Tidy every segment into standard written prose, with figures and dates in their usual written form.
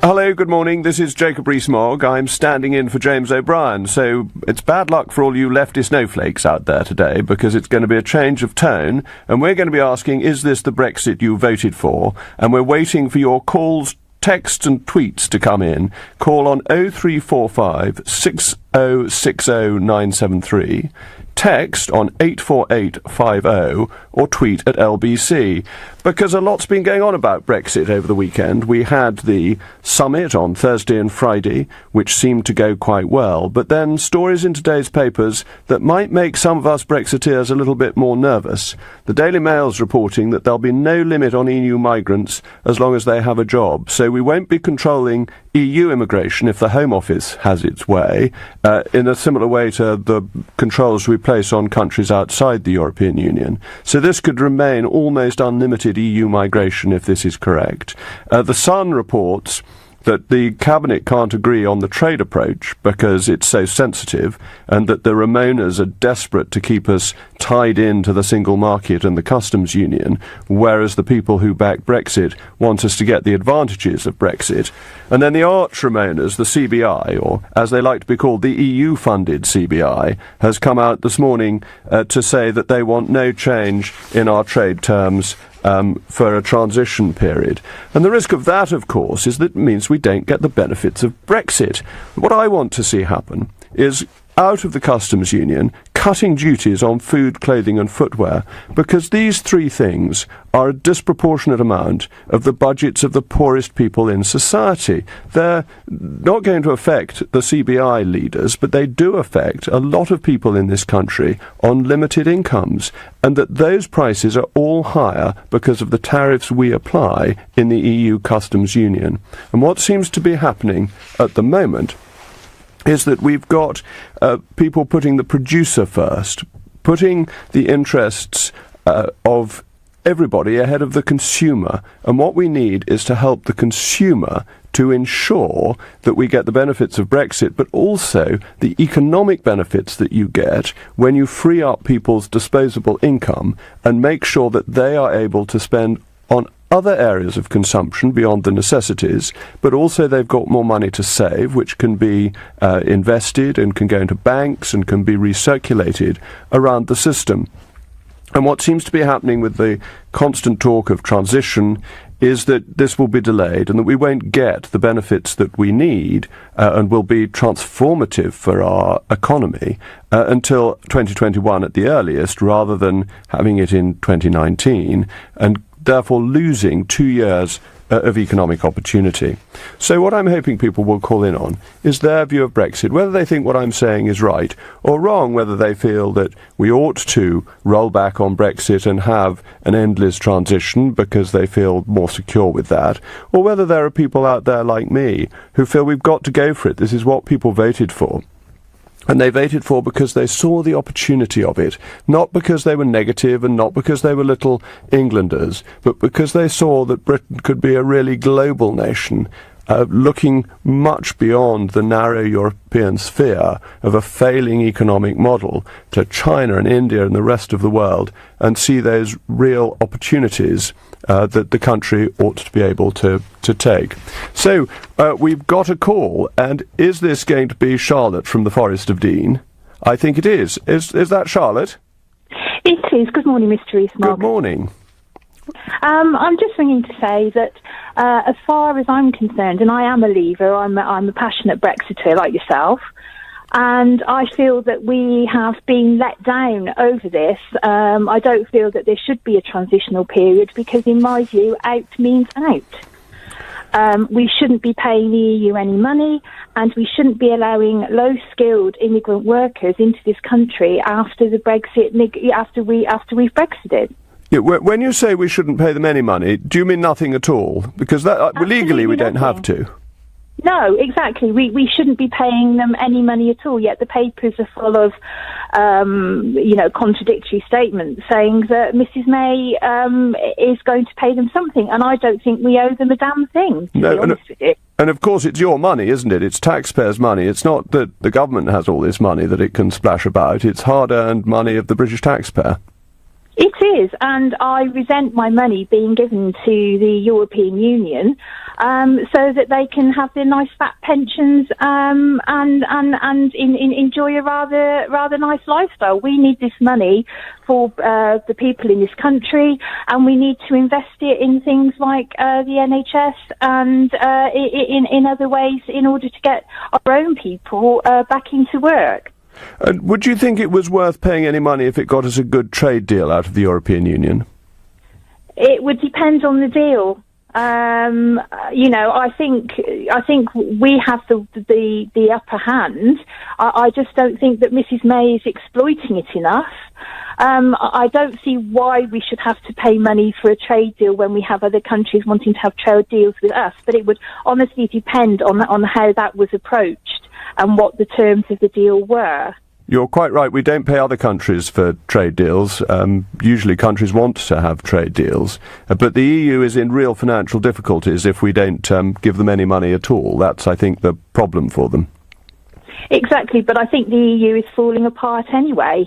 Hello, good morning. This is Jacob Rees Mogg. I'm standing in for James O'Brien. So it's bad luck for all you lefty snowflakes out there today, because it's going to be a change of tone, and we're going to be asking, is this the Brexit you voted for? And we're waiting for your calls, texts and tweets to come in. Call on 0345 6060973. Text on 84850 or tweet at LBC, because a lot's been going on about Brexit over the weekend. We had the summit on Thursday and Friday, which seemed to go quite well, but then stories in today's papers that might make some of us Brexiteers a little bit more nervous. The Daily Mail's reporting that there'll be no limit on EU migrants as long as they have a job, so we won't be controlling EU immigration if the Home Office has its way, in a similar way to the controls we place on countries outside the European Union. So this could remain almost unlimited EU migration if this is correct. The Sun reports that the Cabinet can't agree on the trade approach because it's so sensitive, and that the Ramonas are desperate to keep us tied into the single market and the customs union, whereas the people who back Brexit want us to get the advantages of Brexit. And then the arch Ramonas, the CBI, or as they like to be called, the EU-funded CBI, has come out this morning to say that they want no change in our trade terms for a transition period. And the risk of that, of course, is that it means we don't get the benefits of Brexit. What I want to see happen is, out of the customs union, cutting duties on food, clothing and footwear, because these three things are a disproportionate amount of the budgets of the poorest people in society. They're not going to affect the CBI leaders, but they do affect a lot of people in this country on limited incomes, and that those prices are all higher because of the tariffs we apply in the EU customs union. And what seems to be happening at the moment is that we've got people putting the producer first, putting the interests of everybody ahead of the consumer. And what we need is to help the consumer to ensure that we get the benefits of Brexit, but also the economic benefits that you get when you free up people's disposable income and make sure that they are able to spend on other areas of consumption beyond the necessities, but also they've got more money to save, which can be invested and can go into banks and can be recirculated around the system. And what seems to be happening with the constant talk of transition is that this will be delayed and that we won't get the benefits that we need and will be transformative for our economy until 2021 at the earliest, rather than having it in 2019, and therefore losing 2 years of economic opportunity. So what I'm hoping people will call in on is their view of Brexit, whether they think what I'm saying is right or wrong, whether they feel that we ought to roll back on Brexit and have an endless transition because they feel more secure with that, or whether there are people out there like me who feel we've got to go for it. This is what people voted for. And they voted for because they saw the opportunity of it, not because they were negative and not because they were little Englanders, but because they saw that Britain could be a really global nation, looking much beyond the narrow European sphere of a failing economic model to China and India and the rest of the world, and see those real opportunities that the country ought to be able to take. So we've got a call, and is this going to be Charlotte from the Forest of Dean? I think it is. Is that Charlotte? It is. Good morning, Mr. Rees Mogg. Good morning. I'm just ringing to say that as far as I'm concerned, and I am a leaver, I'm a passionate Brexiteer like yourself, and I feel that we have been let down over this. I don't feel that there should be a transitional period because, in my view, out means out. We shouldn't be paying the EU any money, and we shouldn't be allowing low-skilled immigrant workers into this country after the Brexit, after we've Brexited. Yeah, when you say we shouldn't pay them any money, do you mean nothing at all? Because legally we don't have to. No, exactly. We shouldn't be paying them any money at all, yet the papers are full of, contradictory statements saying that Mrs May is going to pay them something, and I don't think we owe them a damn thing, to be honest with you. And of course it's your money, isn't it? It's taxpayers' money. It's not that the government has all this money that it can splash about. It's hard-earned money of the British taxpayer. It is, and I resent my money being given to the European Union so that they can have their nice fat pensions and enjoy a rather nice lifestyle. We need this money for the people in this country, and we need to invest it in things like the NHS and in other ways in order to get our own people back into work. Would you think it was worth paying any money if it got us a good trade deal out of the European Union? It would depend on the deal. I think we have the upper hand. I just don't think that Mrs. May is exploiting it enough. I don't see why we should have to pay money for a trade deal when we have other countries wanting to have trade deals with us. But it would honestly depend on how that was approached and what the terms of the deal were. You're quite right. We don't pay other countries for trade deals. Usually countries want to have trade deals. But the EU is in real financial difficulties if we don't give them any money at all. That's, I think, the problem for them. Exactly, but I think the EU is falling apart anyway.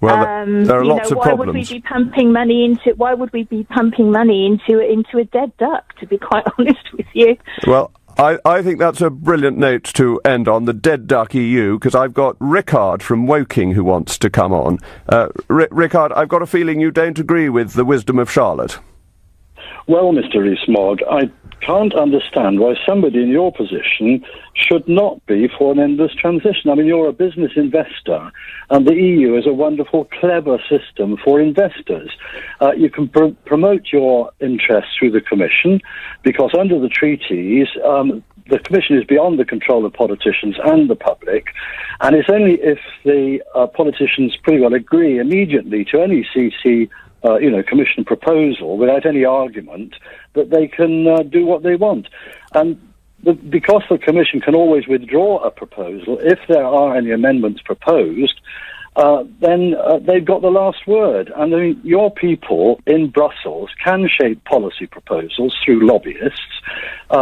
Well, there are lots of problems. Why would we be pumping money into a dead duck, to be quite honest with you? Well, I think that's a brilliant note to end on, the dead duck EU, because I've got Rickard from Woking who wants to come on. Rickard, I've got a feeling you don't agree with the wisdom of Charlotte. Well, Mr. Rees Mogg, I can't understand why somebody in your position should not be for an endless transition. I mean, you're a business investor, and the EU is a wonderful, clever system for investors. You can promote your interests through the Commission, because under the treaties, the Commission is beyond the control of politicians and the public, and it's only if the politicians pretty well agree immediately to any Commission proposal without any argument that they can do what they want. And because the Commission can always withdraw a proposal, if there are any amendments proposed, then they've got the last word. And I mean, your people in Brussels can shape policy proposals through lobbyists.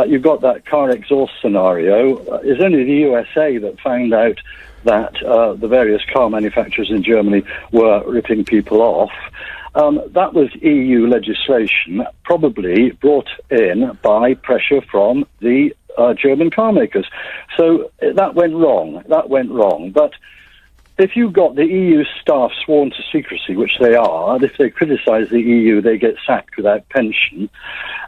You've got that car exhaust scenario. It's only the USA that found out that the various car manufacturers in Germany were ripping people off. That was EU legislation, probably brought in by pressure from the German car makers. So that went wrong. But if you've got the EU staff sworn to secrecy, which they are, and if they criticise the EU, they get sacked without pension,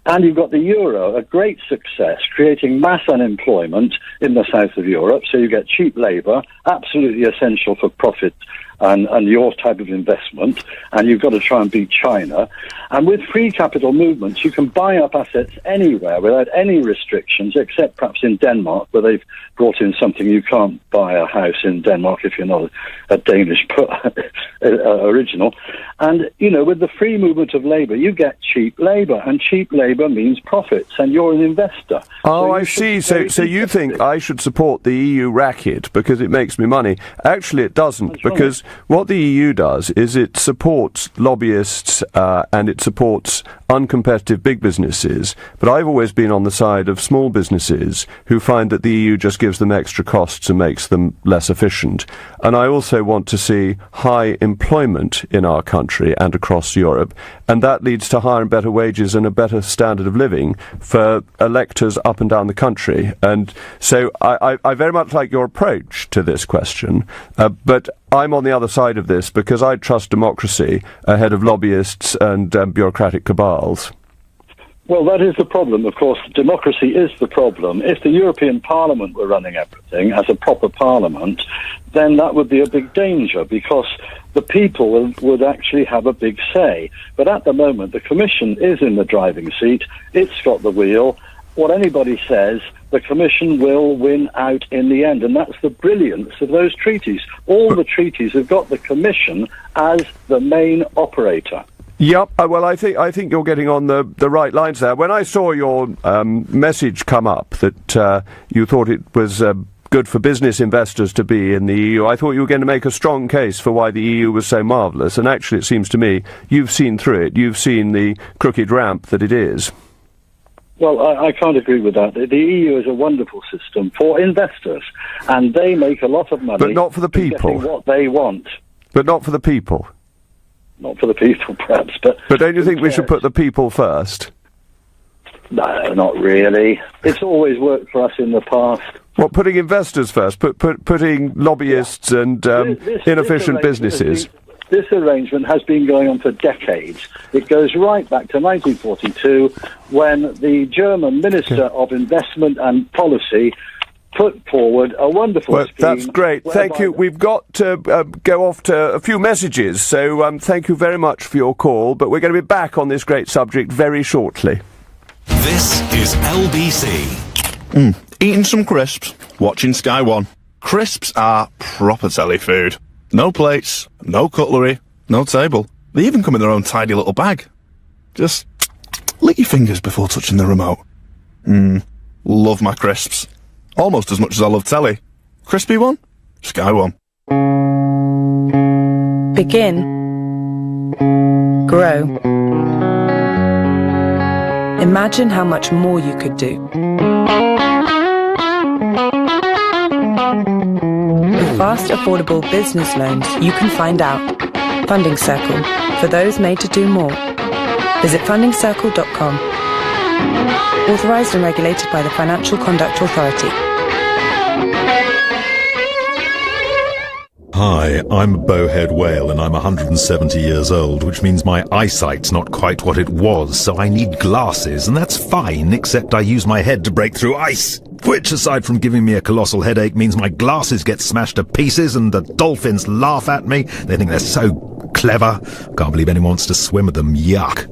and you've got the euro, a great success, creating mass unemployment in the south of Europe, so you get cheap labour, absolutely essential for profit and your type of investment, and you've got to try and beat China. And with free capital movements, you can buy up assets anywhere without any restrictions, except perhaps in Denmark, where they've brought in something you can't buy a house in Denmark if you're not a Danish original. And, with the free movement of labour, you get cheap labour, and cheap labour means profits, and you're an investor. Oh, so I see. So you think I should support the EU racket because it makes me money. Actually, it doesn't, That's because what the EU does is it supports lobbyists and it supports uncompetitive big businesses. But I've always been on the side of small businesses who find that the EU just gives them extra costs and makes them less efficient. And I also want to see high employment in our country and across Europe, and that leads to higher and better wages and a better standard of living for electors up and down the country. And so I very much like your approach to this question, but I'm on the other side of this because I trust democracy ahead of lobbyists and bureaucratic cabals. Well, that is the problem. Of course, democracy is the problem. If the European Parliament were running everything as a proper parliament, then that would be a big danger because the people would actually have a big say. But at the moment, the Commission is in the driving seat. It's got the wheel. What anybody says, the Commission will win out in the end. And that's the brilliance of those treaties. All the treaties have got the Commission as the main operator. Yep. Well, I think you're getting on the right lines there. When I saw your message come up that you thought it was good for business investors to be in the EU, I thought you were going to make a strong case for why the EU was so marvellous. And actually, it seems to me you've seen through it. You've seen the crooked ramp that it is. Well, I can't agree with that. The EU is a wonderful system for investors, and they make a lot of money. But not for the people. Getting what they want. But not for the people. Not for the people, perhaps, but... But don't you think we should put the people first? No, not really. It's always worked for us in the past. What, putting investors first, putting lobbyists and inefficient businesses? This arrangement has been going on for decades. It goes right back to 1942, when the German Minister of Investment and Policy put forward a wonderful scheme. That's great. Thank you. We've got to go off to a few messages, so thank you very much for your call, but we're going to be back on this great subject very shortly. This is LBC. Eating some crisps, watching Sky One. Crisps are proper telly food. No plates, no cutlery, no table. They even come in their own tidy little bag. Just lick your fingers before touching the remote. Love my crisps. Almost as much as I love telly. Crispy one, Sky One. Begin. Grow. Imagine how much more you could do. With fast, affordable business loans, you can find out. Funding Circle, for those made to do more. Visit fundingcircle.com. Authorised and regulated by the Financial Conduct Authority. Hi, I'm a bowhead whale and I'm 170 years old, which means my eyesight's not quite what it was, so I need glasses, and that's fine, except I use my head to break through ice, which, aside from giving me a colossal headache, means my glasses get smashed to pieces and the dolphins laugh at me. They think they're so clever. Can't believe anyone wants to swim with them. Yuck.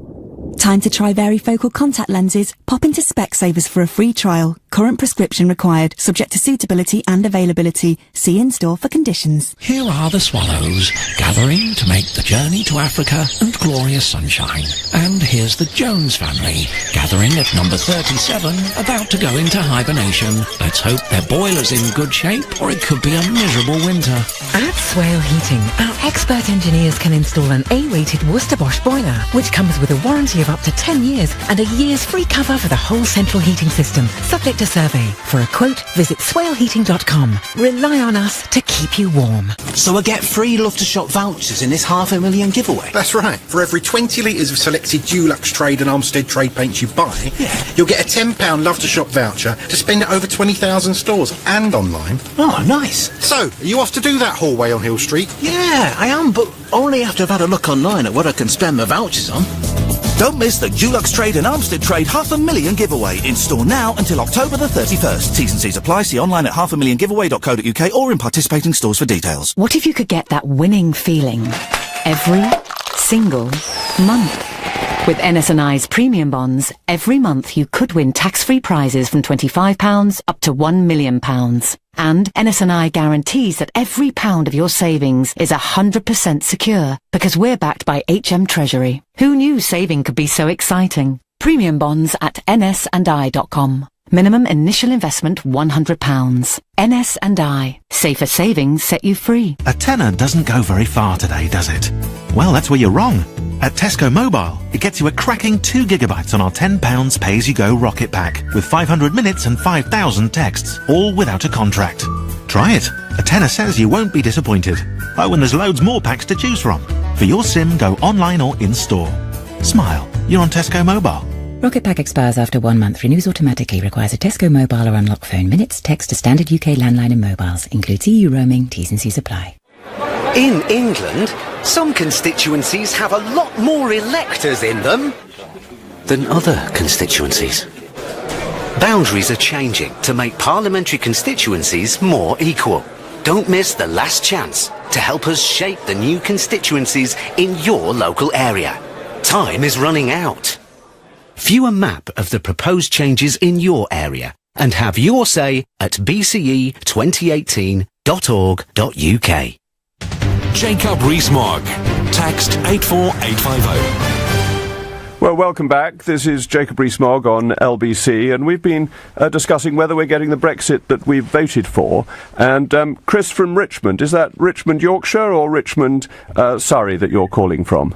Time to try varifocal contact lenses. Pop into Specsavers for a free trial. Current prescription required, subject to suitability and availability. See in-store for conditions. Here are the swallows, gathering to make the journey to Africa and glorious sunshine. And here's the Jones family, gathering at number 37, about to go into hibernation. Let's hope their boiler's in good shape, or it could be a miserable winter. At Swale Heating, our expert engineers can install an A-rated Worcester Bosch boiler, which comes with a warranty of up to 10 years and a year's free cover for the whole central heating system, subject to survey. For a quote, visit swaleheating.com. Rely on us to keep you warm. So I get free Love to Shop vouchers in this $500,000 giveaway? That's right. For every 20 litres of selected Dulux Trade and Armstead Trade paints you buy, you'll get a £10 Love to Shop voucher to spend at over 20,000 stores and online. Oh, nice. So, are you off to do that hallway on Hill Street? Yeah, I am, but only after I've had a look online at what I can spend my vouchers on. Don't miss the Dulux Trade and Armstead Trade $500,000 giveaway. In store now until October the 31st. T's and C's apply. See online at $500,000giveaway.co.uk or in participating stores for details. What if you could get that winning feeling every single month? With NS&I's premium bonds, every month you could win tax-free prizes from £25 up to £1 million. And NS&I guarantees that every pound of your savings is 100% secure, because we're backed by HM Treasury. Who knew saving could be so exciting? Premium bonds at nsandi.com. Minimum initial investment £100. NS&I. Safer savings set you free. A tenner doesn't go very far today, does it? Well, that's where you're wrong. At Tesco Mobile, it gets you a cracking 2 gigabytes on our £10 pay-as-you-go rocket pack with 500 minutes and 5,000 texts, all without a contract. Try it. A tenner says you won't be disappointed. Oh, and there's loads more packs to choose from. For your SIM, go online or in-store. Smile. You're on Tesco Mobile. Rocket Pack expires after 1 month. Renews automatically. Requires a Tesco Mobile or Unlock phone. Minutes, text to standard UK landline and mobiles. Includes EU roaming. T's and C's apply. In England, some constituencies have a lot more electors in them than other constituencies. Boundaries are changing to make parliamentary constituencies more equal. Don't miss the last chance to help us shape the new constituencies in your local area. Time is running out. View a map of the proposed changes in your area and have your say at bce2018.org.uk. Jacob Rees Mogg. Text 84850. Well, welcome back. This is Jacob Rees Mogg on LBC, and we've been discussing whether we're getting the Brexit that we've voted for. And Chris from Richmond, is that Richmond, Yorkshire, or Richmond, Surrey, that you're calling from?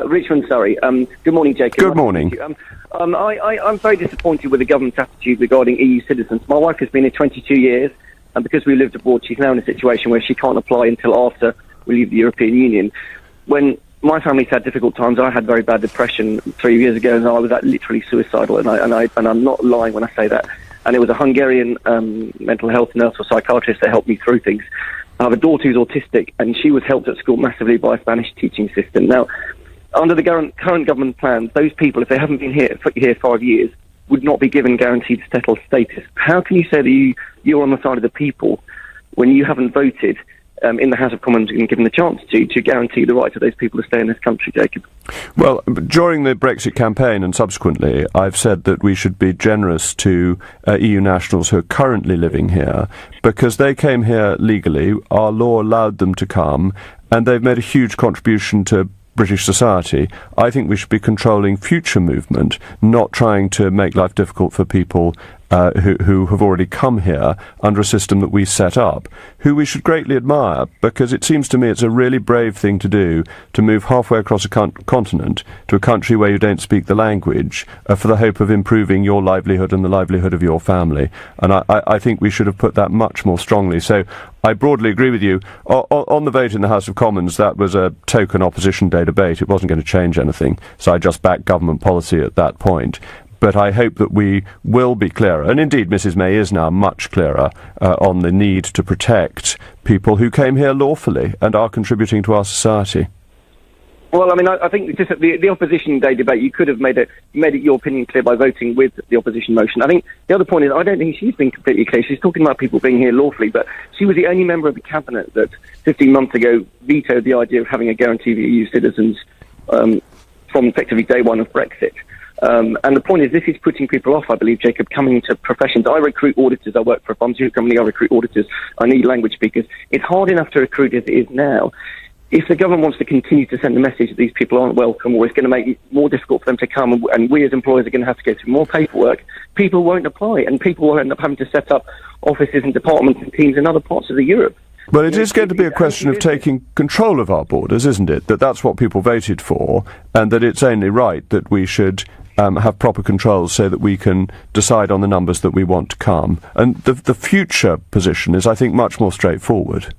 Richmond, Surrey. Good morning, Jacob. Good morning. I'm very disappointed with the government's attitude regarding EU citizens. My wife has been here 22 years, and because we lived abroad, she's now in a situation where she can't apply until after we leave the European Union. When my family's had difficult times. I had very bad depression 3 years ago, and I was literally suicidal. And I'm not lying when I say that. And it was a Hungarian mental health nurse or psychiatrist that helped me through things. I have a daughter who's autistic, and she was helped at school massively by a Spanish teaching system. Now, under the current government plans, those people, if they haven't been here 5 years, would not be given guaranteed settled status. How can you say that you're on the side of the people when you haven't voted in the House of Commons and given the chance to guarantee the right of those people to stay in this country, Jacob? Well, during the Brexit campaign and subsequently, I've said that we should be generous to EU nationals who are currently living here because they came here legally, our law allowed them to come, and they've made a huge contribution to British society. I think we should be controlling future movement, not trying to make life difficult for people who have already come here under a system that we set up, who we should greatly admire, because it seems to me it's a really brave thing to do, to move halfway across a continent to a country where you don't speak the language for the hope of improving your livelihood and the livelihood of your family. And I think we should have put that much more strongly. So I broadly agree with you. On the vote in the House of Commons, that was a token Opposition Day debate. It wasn't going to change anything, so I just backed government policy at that point. But I hope that we will be clearer, and indeed Mrs May is now much clearer on the need to protect people who came here lawfully and are contributing to our society. Well, I mean, I think just at the Opposition Day debate, you could have made it your opinion clear by voting with the opposition motion. I think the other point is, I don't think she's been completely clear. She's talking about people being here lawfully, but she was the only member of the cabinet that 15 months ago vetoed the idea of having a guarantee for EU citizens from effectively day one of Brexit. And the point is, this is putting people off, I believe, Jacob, coming into professions. I recruit auditors. I work for a pharmaceutical company. I recruit auditors. I need language speakers. It's hard enough to recruit as it is now. If the government wants to continue to send the message that these people aren't welcome, or it's going to make it more difficult for them to come, and we as employers are going to have to go through more paperwork, people won't apply, and people will end up having to set up offices and departments and teams in other parts of Europe. Well, it is going to be a question of taking control of our borders, isn't it? That's what people voted for, and that it's only right that we should have proper controls so that we can decide on the numbers that we want to come. And the future position is, I think, much more straightforward.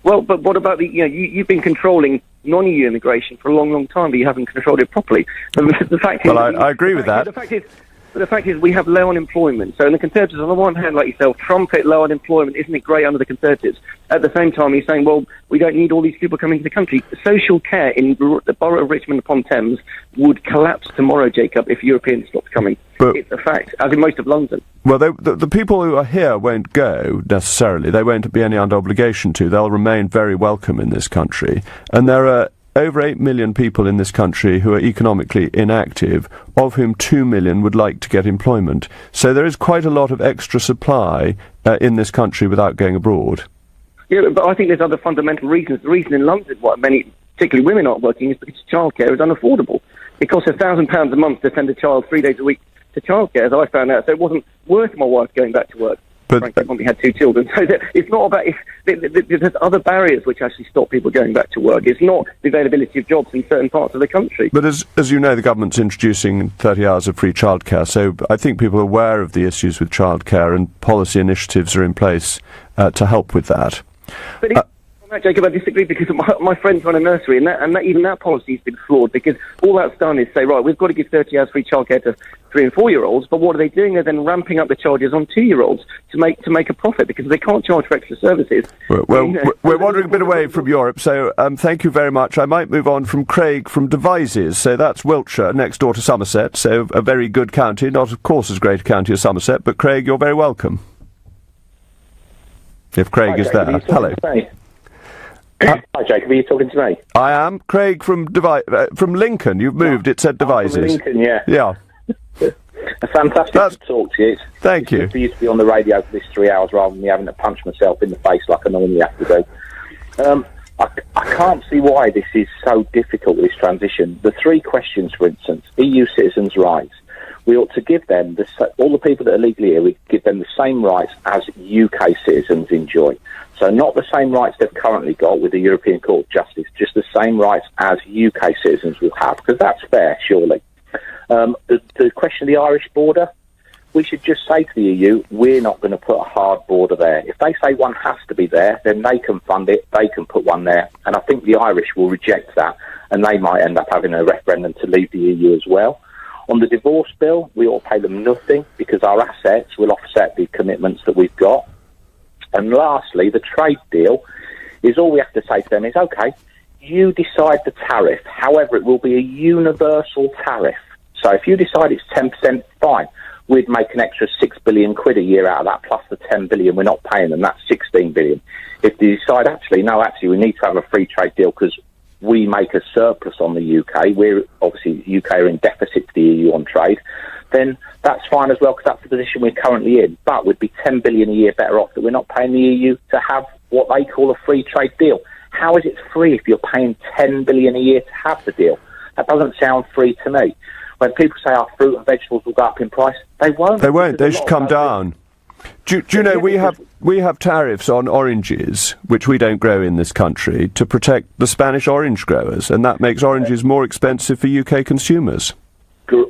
Well, but what about you've been controlling non-EU immigration for a long, long time, but you haven't controlled it properly. The fact is, I agree with that. The fact is we have low unemployment. So in the Conservatives, on the one hand, like yourself, trumpet low unemployment. Isn't it great under the Conservatives? At the same time, he's saying, well, we don't need all these people coming to the country. Social care in the borough of Richmond upon Thames would collapse tomorrow, Jacob, if Europeans stopped coming. But it's a fact, as in most of London. Well, the people who are here won't go, necessarily. They won't be any under obligation to. They'll remain very welcome in this country. And there are over 8 million people in this country who are economically inactive, of whom 2 million would like to get employment. So there is quite a lot of extra supply in this country without going abroad. Yeah, but I think there's other fundamental reasons. The reason in London why many, particularly women, aren't working is because childcare is unaffordable. It costs £1,000 a month to send a child 3 days a week to childcare, as I found out. So it wasn't worth my wife going back to work. But frankly, when we had 2 children. So it's not about... There's other barriers which actually stop people going back to work. It's not the availability of jobs in certain parts of the country. But as you know, the government's introducing 30 hours of free childcare, so I think people are aware of the issues with childcare, and policy initiatives are in place to help with that. But Jacob, I disagree, because my friends run a nursery, and even that policy has been flawed, because all that's done is say, right, we've got to give 30 hours free childcare to 3- and 4-year-olds, but what are they doing? They're then ramping up the charges on 2-year-olds to make a profit, because they can't charge for extra services. Well, we're wandering a bit away from Europe, so thank you very much. I might move on from Craig from Devizes, so that's Wiltshire, next door to Somerset, so a very good county, not of course as great a county as Somerset, but Craig, you're very welcome. If Craig is there. Hello. Hi, Jacob. Are you talking to me? I am. Craig from Lincoln. You've moved. It said Devizes. From Lincoln, yeah. Yeah. Fantastic to talk to you. Thank you. It's good for you to be on the radio for this 3 hours rather than me having to punch myself in the face like I normally have to do. I can't see why this is so difficult, this transition. The 3 questions, for instance, EU citizens' rights. We ought to give them, all the people that are legally here, we give them the same rights as UK citizens enjoy. So not the same rights they've currently got with the European Court of Justice, just the same rights as UK citizens will have, because that's fair, surely. The question of the Irish border, we should just say to the EU, we're not going to put a hard border there. If they say one has to be there, then they can fund it, they can put one there. And I think the Irish will reject that, and they might end up having a referendum to leave the EU as well. On the divorce bill, we ought to pay them nothing because our assets will offset the commitments that we've got. And lastly, the trade deal is all we have to say to them is, OK, you decide the tariff. However, it will be a universal tariff. So if you decide it's 10%, fine. We'd make an extra 6 billion quid a year out of that, plus the 10 billion we're not paying them. That's 16 billion. If they decide, actually, we need to have a free trade deal because we make a surplus on the UK, we're obviously, the UK are in deficit to the EU on trade, then that's fine as well because that's the position we're currently in. But we'd be 10 billion a year better off that we're not paying the EU to have what they call a free trade deal. How is it free if you're paying 10 billion a year to have the deal? That doesn't sound free to me. When people say our fruit and vegetables will go up in price, they won't. They won't. They should come down. Do you know we have tariffs on oranges, which we don't grow in this country, to protect the Spanish orange growers, and that makes oranges more expensive for UK consumers.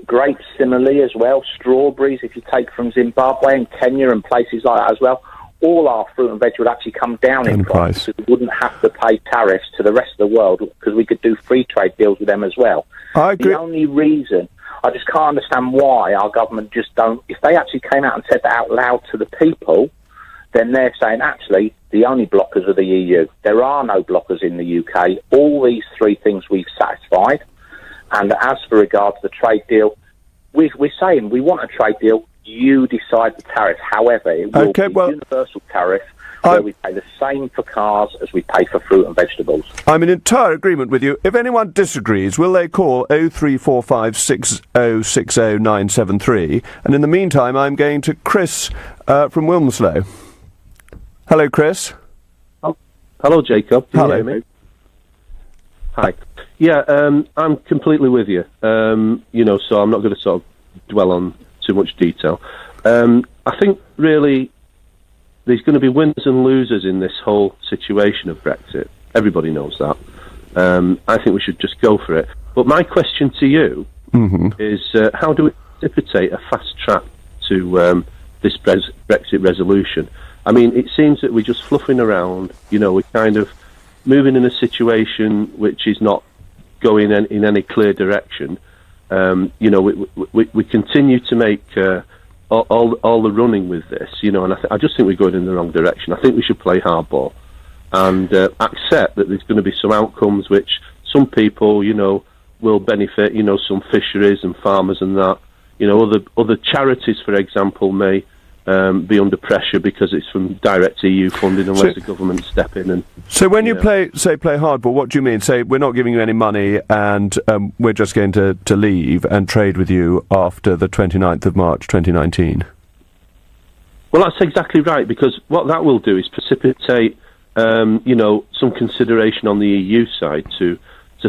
Grapes similarly as well. Strawberries, if you take from Zimbabwe and Kenya and places like that as well, all our fruit and veg would actually come down in price. So we wouldn't have to pay tariffs to the rest of the world because we could do free trade deals with them as well. I agree. The only reason, I just can't understand why our government just don't, if they actually came out and said that out loud to the people, then they're saying, actually, the only blockers are the EU. There are no blockers in the UK. All these three things we've satisfied. And as for regards to the trade deal, we're saying we want a trade deal. You decide the tariff. However, it will be a universal tariff where we pay the same for cars as we pay for fruit and vegetables. I'm in entire agreement with you. If anyone disagrees, will they call 0345 6060 973? And in the meantime, I'm going to Chris from Wilmslow. Hello, Chris. Oh, hello, Jacob. Can you hear me? Hi. Yeah, I'm completely with you. So I'm not going to sort of dwell on too much detail. I think really there's going to be winners and losers in this whole situation of Brexit. Everybody knows that. I think we should just go for it. But my question to you is how do we precipitate a fast track to this Brexit resolution? I mean, it seems that we're just fluffing around. We're kind of moving in a situation which is not going in any clear direction. We continue to make all the running with this, and I just think we're going in the wrong direction. I think we should play hardball and accept that there's going to be some outcomes which some people, will benefit. Some fisheries and farmers and that. Other charities, for example, may be under pressure because it's from direct EU funding unless the government step in. And so when you play hardball, what do you mean? Say we're not giving you any money and we're just going to leave and trade with you after the 29th of March 2019? Well, that's exactly right, because what that will do is precipitate some consideration on the EU side to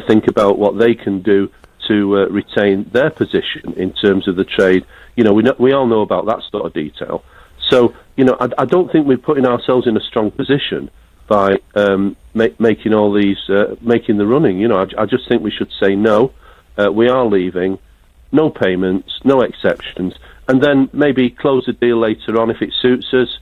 think about what they can do to retain their position in terms of the trade. We all know about that sort of detail. So, I don't think we're putting ourselves in a strong position by making all these, making the running. I just think we should say no, we are leaving, no payments, no exceptions, and then maybe close the deal later on if it suits us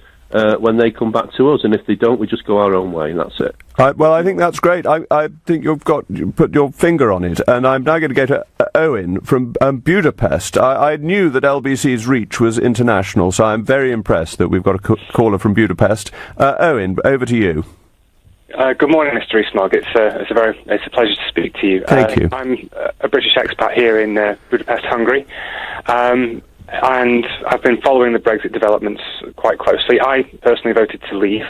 when they come back to us, and if they don't, we just go our own way, and that's it. Well, I think that's great. I think you put your finger on it, and I'm now going to go to Owen from Budapest. I knew that LBC's reach was international, so I'm very impressed that we've got a caller from Budapest. Owen, over to you. Good morning, Mr. Rees Mogg. It's a pleasure to speak to you. Thank you. I'm a British expat here in Budapest, Hungary. And I've been following the Brexit developments quite closely. I personally voted to leave.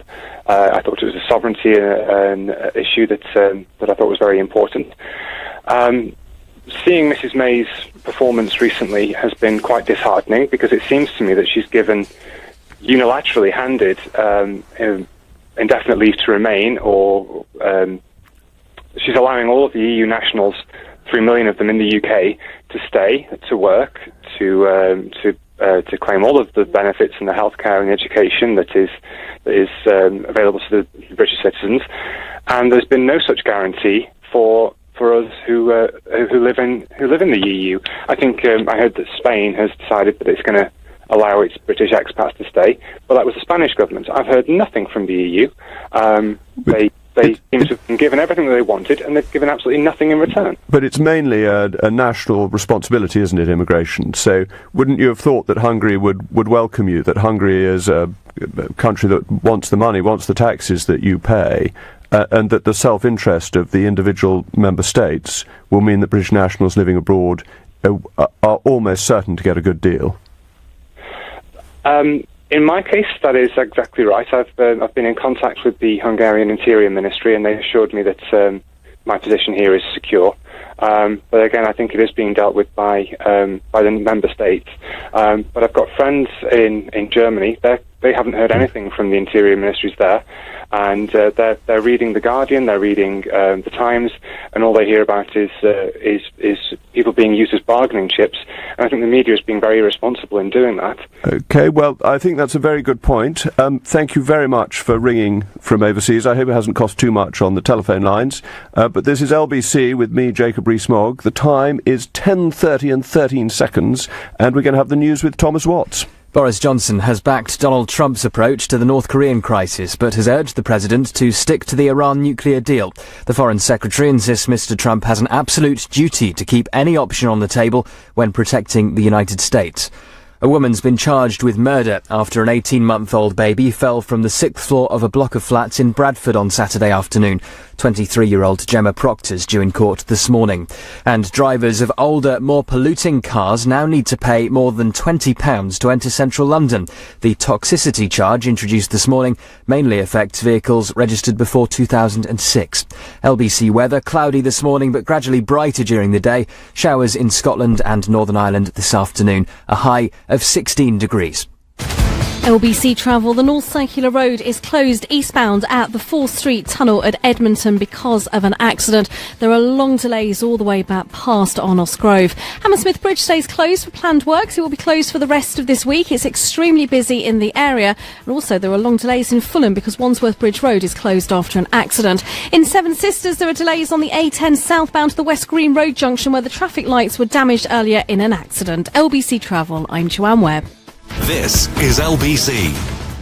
I thought it was a sovereignty an issue that I thought was very important. Seeing Mrs. May's performance recently has been quite disheartening because it seems to me that she's unilaterally handed indefinite leave to remain, or she's allowing all of the EU nationals, 3 million of them in the UK, to stay, to work, to claim all of the benefits and the healthcare and the education that is available to the British citizens, and there's been no such guarantee for us who live in the EU. I think I heard that Spain has decided that it's going to allow its British expats to stay, but that was the Spanish government. I've heard nothing from the EU. They seem to have been given everything that they wanted, and they've given absolutely nothing in return. But it's mainly a national responsibility, isn't it, immigration? So wouldn't you have thought that Hungary would welcome you, that Hungary is a country that wants the money, wants the taxes that you pay, and that the self-interest of the individual member states will mean that British nationals living abroad are almost certain to get a good deal? In my case, that is exactly right. I've been in contact with the Hungarian Interior Ministry, and they assured me that my position here is secure. But again, I think it is being dealt with by the member states. But I've got friends in Germany. They haven't heard anything from the Interior Ministries there, and they're reading The Guardian, they're reading The Times, and all they hear about is people being used as bargaining chips. And I think the media is being very irresponsible in doing that. Okay, well, I think that's a very good point. Thank you very much for ringing from overseas. I hope it hasn't cost too much on the telephone lines. But this is LBC with me, Jacob Rees Mogg. The time is 10:30 and 13 seconds, and we're going to have the news with Thomas Watts. Boris Johnson has backed Donald Trump's approach to the North Korean crisis, but has urged the president to stick to the Iran nuclear deal. The Foreign Secretary insists Mr. Trump has an absolute duty to keep any option on the table when protecting the United States. A woman's been charged with murder after an 18-month-old baby fell from the 6th floor of a block of flats in Bradford on Saturday afternoon. 23-year-old Gemma Proctor's due in court this morning. And drivers of older, more polluting cars now need to pay more than £20 to enter central London. The toxicity charge introduced this morning mainly affects vehicles registered before 2006. LBC weather, cloudy this morning but gradually brighter during the day. Showers in Scotland and Northern Ireland this afternoon. A high of 16 degrees. LBC Travel, the North Circular Road is closed eastbound at the 4th Street Tunnel at Edmonton because of an accident. There are long delays all the way back past Arnos Grove. Hammersmith Bridge stays closed for planned works. It will be closed for the rest of this week. It's extremely busy in the area. And also there are long delays in Fulham because Wandsworth Bridge Road is closed after an accident. In Seven Sisters, there are delays on the A10 southbound to the West Green Road junction where the traffic lights were damaged earlier in an accident. LBC Travel, I'm Joanne Webb. This is LBC.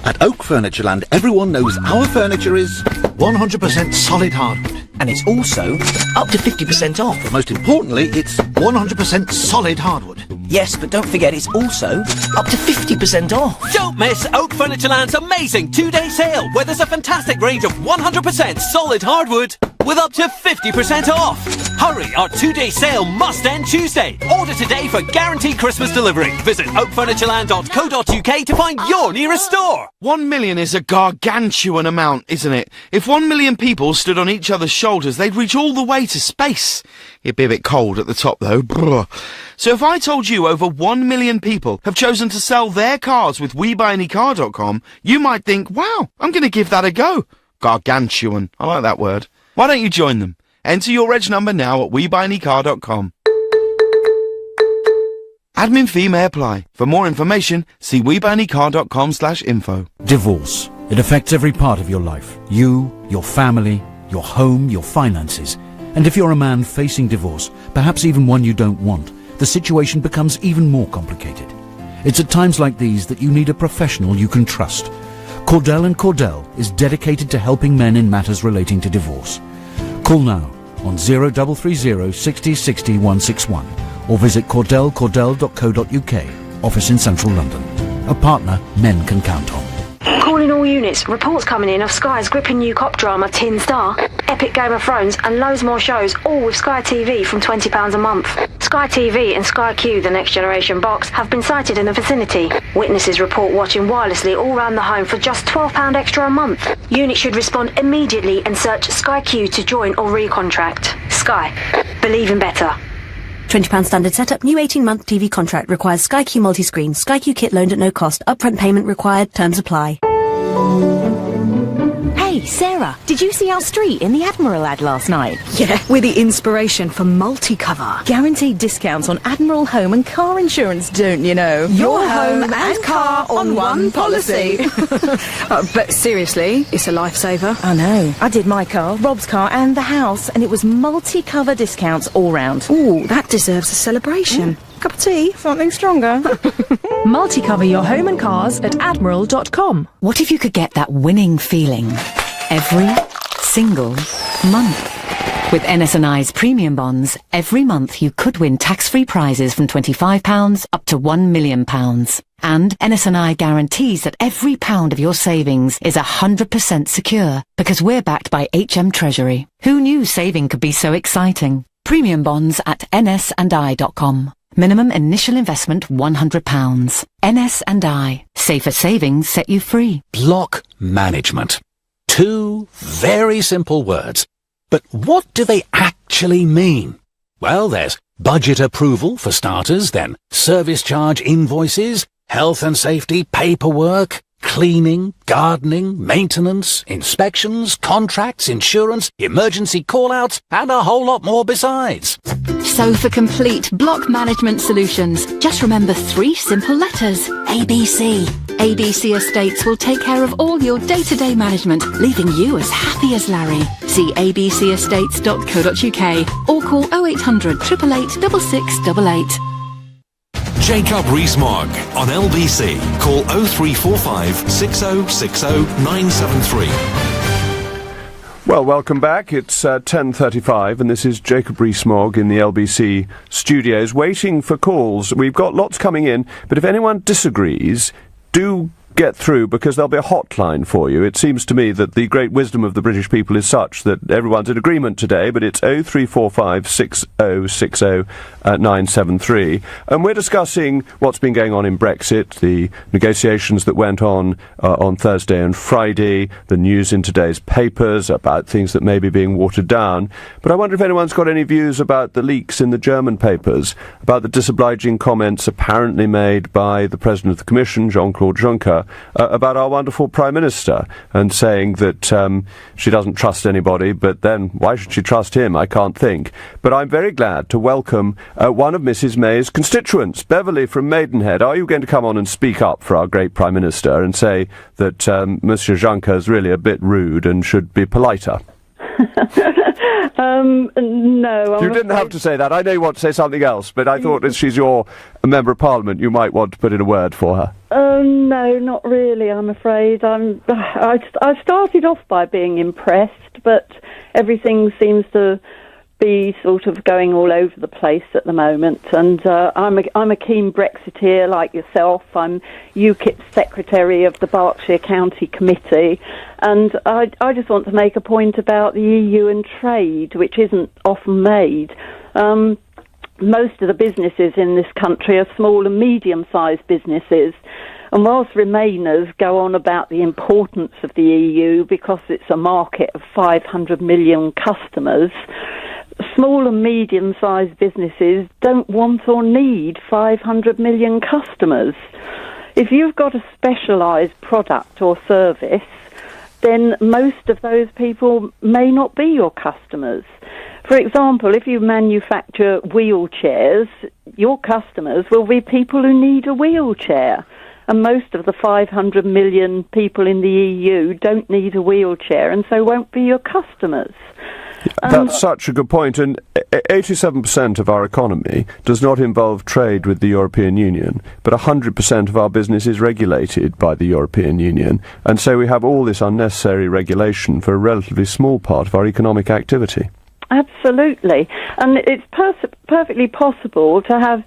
At Oak Furnitureland, everyone knows our furniture is 100% solid hardwood. And it's also up to 50% off. But most importantly, it's 100% solid hardwood. Yes, but don't forget it's also up to 50% off. Don't miss Oak Furnitureland's amazing 2-day sale, where there's a fantastic range of 100% solid hardwood with up to 50% off. Hurry, our 2-day sale must end Tuesday. Order today for guaranteed Christmas delivery. Visit oakfurnitureland.co.uk to find your nearest store. 1 million is a gargantuan amount, isn't it? If 1 million people stood on each other's shoulders, they'd reach all the way to space. It'd be a bit cold at the top, though. Brr. So if I told you over 1 million people have chosen to sell their cars with WeBuyAnyCar.com, you might think, wow, I'm going to give that a go. Gargantuan. I like that word. Why don't you join them? Enter your reg number now at WeBuyAnyCar.com. Admin fee may apply. For more information, see WeBuyAnyCar.com/info. Divorce. It affects every part of your life. You, your family, your home, your finances. And if you're a man facing divorce, perhaps even one you don't want, the situation becomes even more complicated. It's at times like these that you need a professional you can trust. Cordell & Cordell is dedicated to helping men in matters relating to divorce. Call now on 0330 60 60 161 or visit cordell.co.uk, office in central London. A partner men can count on. Calling all units. Reports coming in of Sky's gripping new cop drama Tin Star, epic Game of Thrones and loads more shows, all with Sky TV from £20 a month. Sky TV and Sky Q, the Next Generation box, have been sighted in the vicinity. Witnesses report watching wirelessly all round the home for just £12 extra a month. Units should respond immediately and search Sky Q to join or recontract. Sky. Believe in better. £20 standard setup, new 18-month TV contract requires Sky Q multi-screen. Sky Q kit loaned at no cost. Upfront payment required. Terms apply. Hey, Sarah, did you see our street in the Admiral ad last night? Yeah, we're the inspiration for multi-cover. Guaranteed discounts on Admiral home and car insurance, don't you know? Your home and car on one policy. But seriously, it's a lifesaver. I know. I did my car, Rob's car and the house, and it was multi-cover discounts all round. Ooh, that deserves a celebration. cup of tea? Something stronger? Multi-cover your home and cars at Admiral.com. What if you could get that winning feeling every single month? With NS&I's premium bonds, every month you could win tax-free prizes from £25 up to £1 million. And NS&I guarantees that every pound of your savings is 100% secure because we're backed by HM Treasury. Who knew saving could be so exciting? Premium bonds at nsandi.com. Minimum initial investment £100. NS&I. Safer savings set you free. Block management. 2 very simple words. But what do they actually mean? Well, there's budget approval for starters, then service charge invoices, health and safety paperwork, cleaning, gardening, maintenance, inspections, contracts, insurance, emergency call-outs, and a whole lot more besides. So for complete block management solutions, just remember 3 simple letters. ABC. ABC Estates will take care of all your day-to-day management, leaving you as happy as Larry. See abcestates.co.uk or call 0800 888 6688. Jacob Rees Mogg on LBC. Call 0345 6060 973. Well, welcome back. It's 10:35, and this is Jacob Rees Mogg in the LBC studios, waiting for calls. We've got lots coming in, but if anyone disagrees, do get through, because there'll be a hotline for you. It seems to me that the great wisdom of the British people is such that everyone's in agreement today, but it's 0345 6060 973. And we're discussing what's been going on in Brexit, the negotiations that went on Thursday and Friday, the news in today's papers about things that may be being watered down. But I wonder if anyone's got any views about the leaks in the German papers, about the disobliging comments apparently made by the President of the Commission, Jean-Claude Juncker, about our wonderful Prime Minister, and saying that she doesn't trust anybody, but then why should she trust him? I can't think. But I'm very glad to welcome one of Mrs May's constituents, Beverly from Maidenhead. Are you going to come on and speak up for our great Prime Minister and say that Monsieur Juncker is really a bit rude and should be politer? No. You didn't have to say that. I know you want to say something else, but I thought as she's your Member of Parliament, you might want to put in a word for her. No, not really, I'm afraid. I started off by being impressed, but everything seems to be sort of going all over the place at the moment, and I'm a keen Brexiteer like yourself. I'm UKIP secretary of the Berkshire County Committee, and I just want to make a point about the EU and trade, which isn't often made. Most of the businesses in this country are small and medium-sized businesses, and whilst Remainers go on about the importance of the EU because it's a market of 500 million customers, small and medium-sized businesses don't want or need 500 million customers. If you've got a specialised product or service, then most of those people may not be your customers. For example, if you manufacture wheelchairs, your customers will be people who need a wheelchair. And most of the 500 million people in the EU don't need a wheelchair and so won't be your customers. That's such a good point, and 87% of our economy does not involve trade with the European Union, but 100% of our business is regulated by the European Union, and so we have all this unnecessary regulation for a relatively small part of our economic activity. Absolutely. And it's perfectly possible to have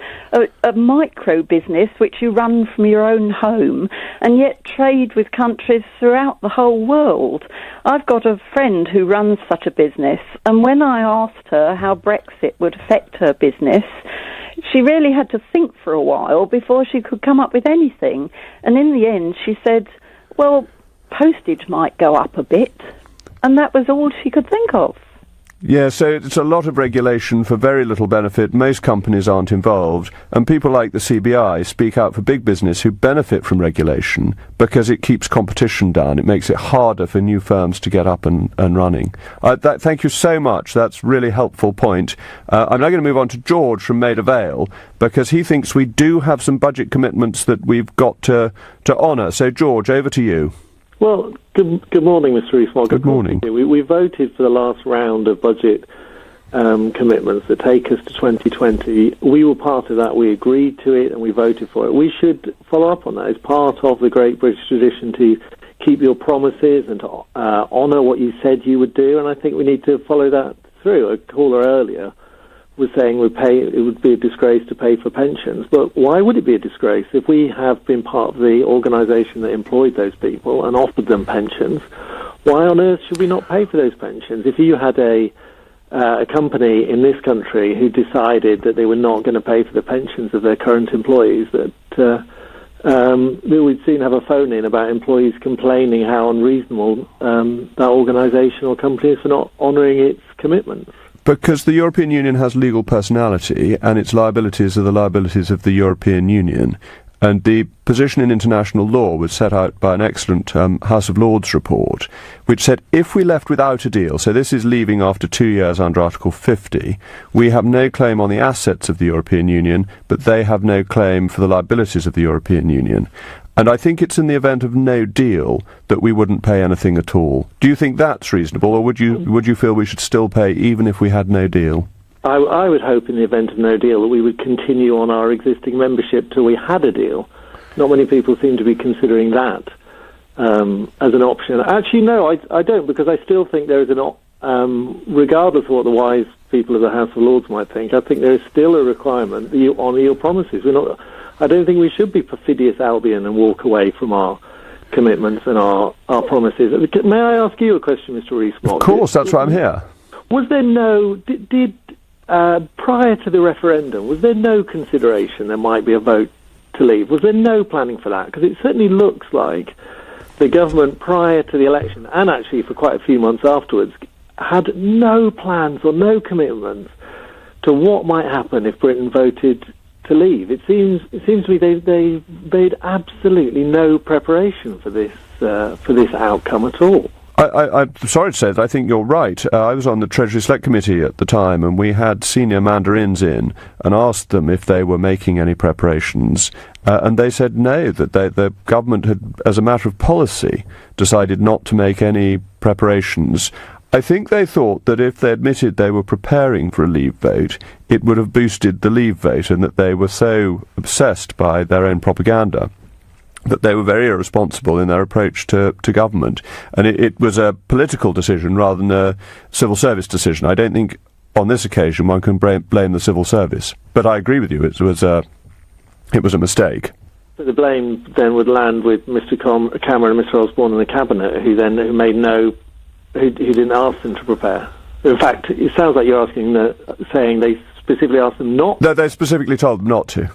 a micro business which you run from your own home and yet trade with countries throughout the whole world. I've got a friend who runs such a business, and when I asked her how Brexit would affect her business, she really had to think for a while before she could come up with anything. And in the end, she said, well, postage might go up a bit. And that was all she could think of. Yeah, so it's a lot of regulation for very little benefit. Most companies aren't involved, and people like the CBI speak out for big business who benefit from regulation because it keeps competition down. It makes it harder for new firms to get up and running. Thank you so much. That's a really helpful point. I'm now going to move on to George from Maida Vale, because he thinks we do have some budget commitments that we've got to honour. So, George, over to you. Well, good morning, Mr. Rees Mogg. Good morning. We voted for the last round of budget commitments that take us to 2020. We were part of that. We agreed to it and we voted for it. We should follow up on that. It's part of the great British tradition to keep your promises and to honour what you said you would do, and I think we need to follow that through. A caller earlier was saying it would be a disgrace to pay for pensions, but why would it be a disgrace if we have been part of the organisation that employed those people and offered them pensions? Why on earth should we not pay for those pensions? If you had a company in this country who decided that they were not going to pay for the pensions of their current employees, that we'd soon have a phone-in about employees complaining how unreasonable that organisation or company is for not honouring its commitments. Because the European Union has legal personality, and its liabilities are the liabilities of the European Union. And the position in international law was set out by an excellent House of Lords report, which said if we left without a deal, so this is leaving after 2 years under Article 50, we have no claim on the assets of the European Union, but they have no claim for the liabilities of the European Union. And I think it's in the event of no deal that we wouldn't pay anything at all. Do you think that's reasonable, or would you feel we should still pay even if we had no deal? I would hope in the event of no deal that we would continue on our existing membership till we had a deal. Not many people seem to be considering that as an option. Actually, no, I don't, because I still think there is regardless of what the wise people of the House of Lords might think, I think there is still a requirement that you honour your promises. I don't think we should be perfidious Albion and walk away from our commitments and our promises. May I ask you a question, Mr. Rees Mogg? Of course, that's why I'm here. Was there prior to the referendum, was there no consideration there might be a vote to leave? Was there no planning for that? Because it certainly looks like the government prior to the election, and actually for quite a few months afterwards, had no plans or no commitments to what might happen if Britain voted to leave. It seems to me they made absolutely no preparation for this outcome at all. I'm sorry to say that I think you're right. I was on the Treasury Select Committee at the time, and we had senior mandarins in and asked them if they were making any preparations, and they said no, that the government had, as a matter of policy, decided not to make any preparations. I think they thought that if they admitted they were preparing for a leave vote, it would have boosted the leave vote, and that they were so obsessed by their own propaganda that they were very irresponsible in their approach to government. And it was a political decision rather than a civil service decision. I don't think on this occasion one can blame the civil service. But I agree with you, it was a mistake. So the blame then would land with Mr. Cameron and Mr. Osborne and the Cabinet, who didn't ask them to prepare. In fact, it sounds like you're saying they specifically asked them not. No, they specifically told them not to.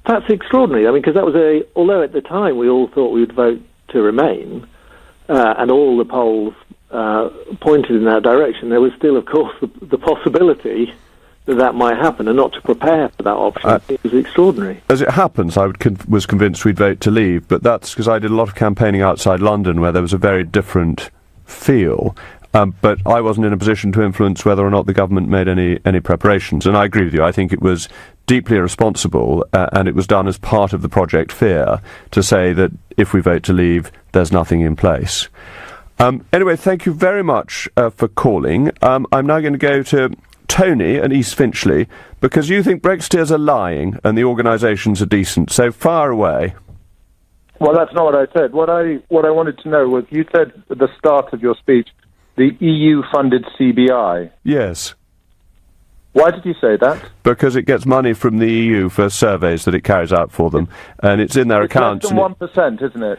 That's extraordinary. I mean, because that was although at the time we all thought we would vote to remain, and all the polls pointed in that direction, there was still, of course, the possibility that might happen, and not to prepare for that option. It was extraordinary. As it happens, I was convinced we'd vote to leave, but that's because I did a lot of campaigning outside London where there was a very different feel. But I wasn't in a position to influence whether or not the government made any preparations. And I agree with you. I think it was deeply irresponsible, and it was done as part of the Project Fear to say that if we vote to leave, there's nothing in place. Anyway, thank you very much for calling. I'm now going to go to Tony and East Finchley, because you think Brexiteers are lying and the organisations are decent. So far away. Well, that's not what I said. What I wanted to know was, you said at the start of your speech, the EU-funded CBI. Yes. Why did you say that? Because it gets money from the EU for surveys that it carries out for them, and it's in their accounts. Less than 1%, isn't it?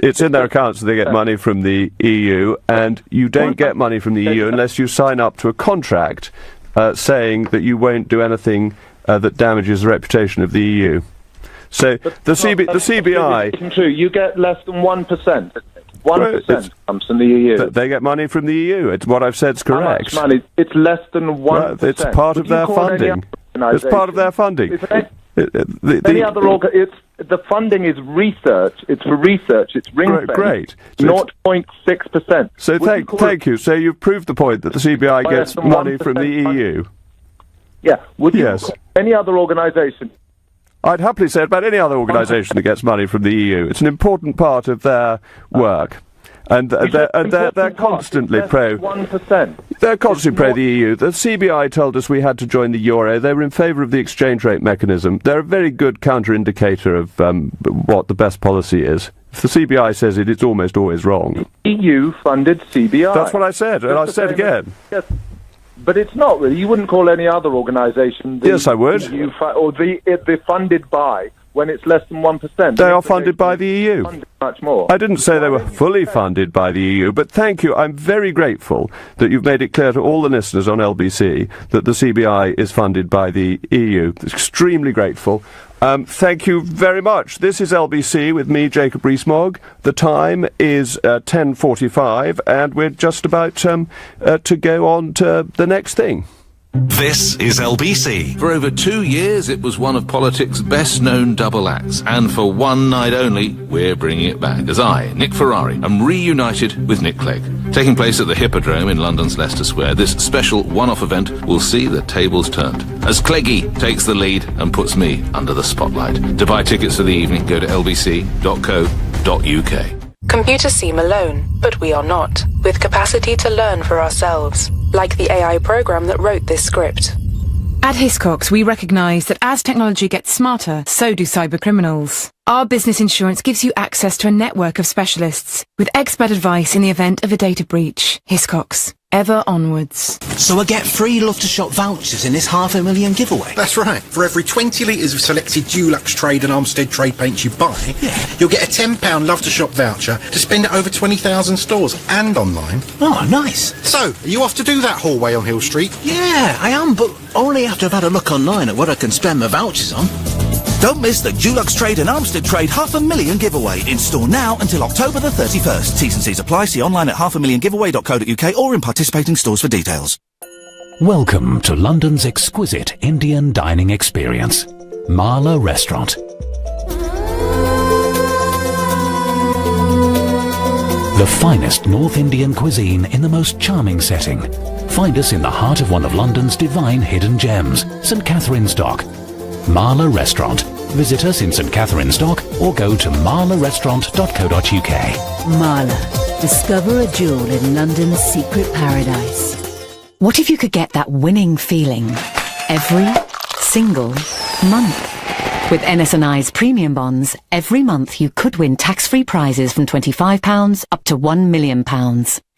It's in their accounts that they get money from the EU, and you don't get money from the EU unless you sign up to a contract saying that you won't do anything that damages the reputation of the EU. So the CBI... Isn't true. You get less than 1%. 1% comes from the EU. They get money from the EU. It's what I've said's correct. How much money? It's less than 1%. Well, it's part of their funding. It's part of their funding. The funding is research. It's for research. It's ring-fenced. Great. 0.6%. So thank you. So you've proved the point that the CBI gets money from the EU. Yeah. Would you call any other organisation? I'd happily say it about any other organisation that gets money from the EU. It's an important part of their work. And they're constantly pro. 1%. They're constantly pro the EU. The CBI told us we had to join the euro. They were in favour of the exchange rate mechanism. They're a very good counter-indicator of what the best policy is. If the CBI says it, it's almost always wrong. EU-funded CBI. That's what I said, and I said again. Yes. But it's not really. You wouldn't call any other organisation... Yes, I would. They're funded by... when it's less than 1%. They are funded by the EU. Much more. I didn't say they were fully funded by the EU, but thank you. I'm very grateful that you've made it clear to all the listeners on LBC that the CBI is funded by the EU. Extremely grateful. Thank you very much. This is LBC with me, Jacob Rees Mogg. The time is 10:45, and we're just about to go on to the next thing. This is LBC. For over 2 years, it was one of politics' best-known double acts. And for one night only, we're bringing it back. As I, Nick Ferrari, am reunited with Nick Clegg. Taking place at the Hippodrome in London's Leicester Square, this special one-off event will see the tables turned. As Cleggy takes the lead and puts me under the spotlight. To buy tickets for the evening, go to lbc.co.uk. Computers seem alone, but we are not, with capacity to learn for ourselves, like the AI program that wrote this script. At Hiscox, we recognise that as technology gets smarter, so do cybercriminals. Our business insurance gives you access to a network of specialists, with expert advice in the event of a data breach. Hiscox. Ever onwards. So I get free Love to Shop vouchers in this $500,000 giveaway? That's right. For every 20 litres of selected Dulux Trade and Armstead Trade paints you buy, you'll get a £10 Love to Shop voucher to spend at over 20,000 stores and online. Oh, nice. So, are you off to do that hallway on Hill Street? Yeah, I am, but only after I've had a look online at what I can spend my vouchers on. Don't miss the Dulux Trade and Armstead Trade $500,000 giveaway. In store now until October the 31st. T's and C's apply. See online at $500,000giveaway.co.uk or in participating stores for details. Welcome to London's exquisite Indian dining experience, Marla Restaurant. The finest North Indian cuisine in the most charming setting. Find us in the heart of one of London's divine hidden gems, St Catherine's Dock. Marla Restaurant. Visit us in St Catherine's Dock or go to marlarestaurant.co.uk. Marla. Discover a jewel in London's secret paradise. What if you could get that winning feeling every single month? With NS&I's premium bonds, every month you could win tax-free prizes from £25 up to £1 million.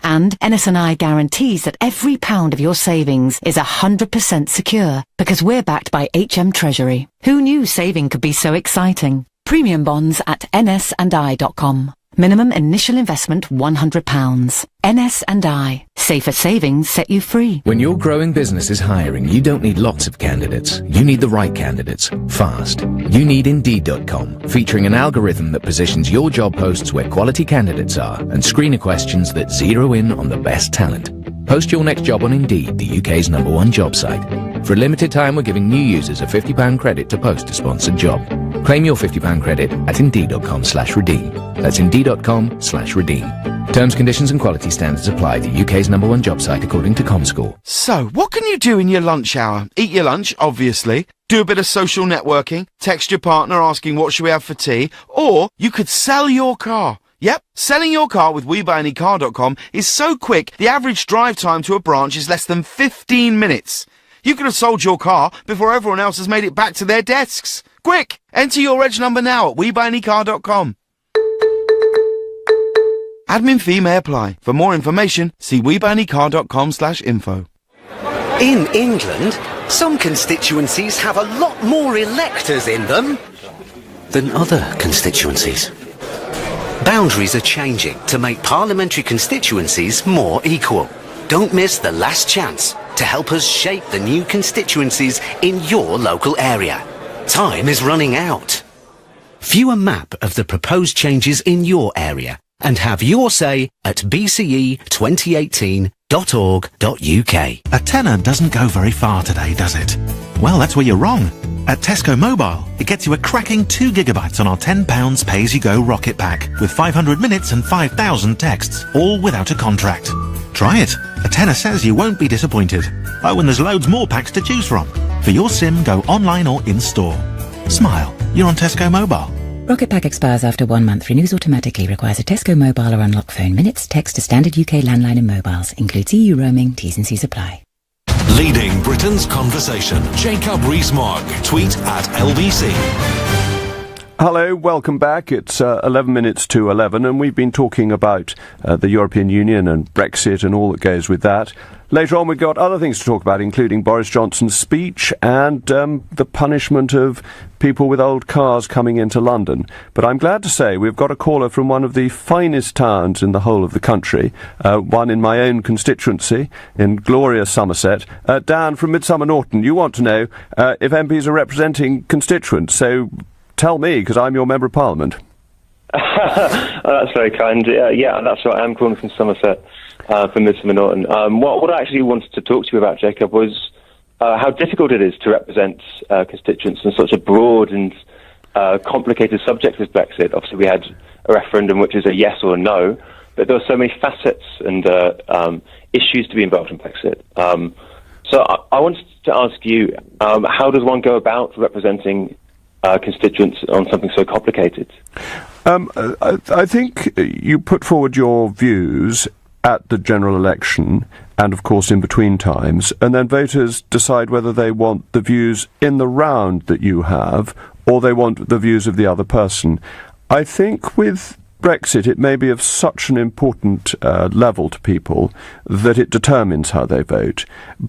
And NS&I guarantees that every pound of your savings is 100% secure because we're backed by HM Treasury. Who knew saving could be so exciting? Premium bonds at nsandi.com. Minimum initial investment £100. NS&I. Safer savings set you free. When your growing business is hiring, you don't need lots of candidates. You need the right candidates, fast. You need Indeed.com, featuring an algorithm that positions your job posts where quality candidates are and screener questions that zero in on the best talent. Post your next job on Indeed, the UK's #1 job site. For a limited time, we're giving new users a £50 credit to post a sponsored job. Claim your £50 credit at Indeed.com/redeem. That's Indeed.com/redeem. Terms, conditions and quality standards apply. The UK's #1 job site according to Comscore. So, what can you do in your lunch hour? Eat your lunch, obviously. Do a bit of social networking. Text your partner asking what should we have for tea. Or you could sell your car. Yep, selling your car with WeBuyAnyCar.com is so quick, the average drive time to a branch is less than 15 minutes. You could have sold your car before everyone else has made it back to their desks. Quick! Enter your reg number now at WeBuyAnyCar.com. Admin fee may apply. For more information, see WeBuyAnyCar.com/info. In England, some constituencies have a lot more electors in them than other constituencies. Boundaries are changing to make parliamentary constituencies more equal. Don't miss the last chance to help us shape the new constituencies in your local area. Time is running out. View a map of the proposed changes in your area and have your say at bce2018.org.uk. A tenner doesn't go very far today, does it? Well, that's where you're wrong. At Tesco Mobile, it gets you a cracking 2 gigabytes on our £10 pay-as-you-go rocket pack with 500 minutes and 5,000 texts, all without a contract. Try it. A tenner says you won't be disappointed. Oh, and there's loads more packs to choose from. For your SIM, go online or in-store. Smile. You're on Tesco Mobile. Rocket Pack expires after 1 month. Renews automatically. Requires a Tesco mobile or unlock phone. Minutes, text to standard UK landline and mobiles. Includes EU roaming. T's and C's apply. Leading Britain's conversation. Jacob Rees Mogg. Tweet at LBC. Hello, welcome back. It's 11 minutes to 11, and we've been talking about the European Union and Brexit and all that goes with that. Later on, we've got other things to talk about, including Boris Johnson's speech and the punishment of people with old cars coming into London. But I'm glad to say we've got a caller from one of the finest towns in the whole of the country, one in my own constituency, in glorious Somerset. Dan from Midsummer Norton, you want to know if MPs are representing constituents, so tell me, because I'm your Member of Parliament. That's very kind. Yeah, that's right. I'm calling from Somerset, from Midsummer Norton. What I actually wanted to talk to you about, Jacob, was how difficult it is to represent constituents on such a broad and complicated subject as Brexit. Obviously, we had a referendum which is a yes or a no, but there are so many facets and issues to be involved in Brexit. So I wanted to ask you, how does one go about representing constituents on something so complicated? I think you put forward your views at the general election and, of course, in between times, and then voters decide whether they want the views in the round that you have or they want the views of the other person. I think with Brexit it may be of such an important level to people that it determines how they vote.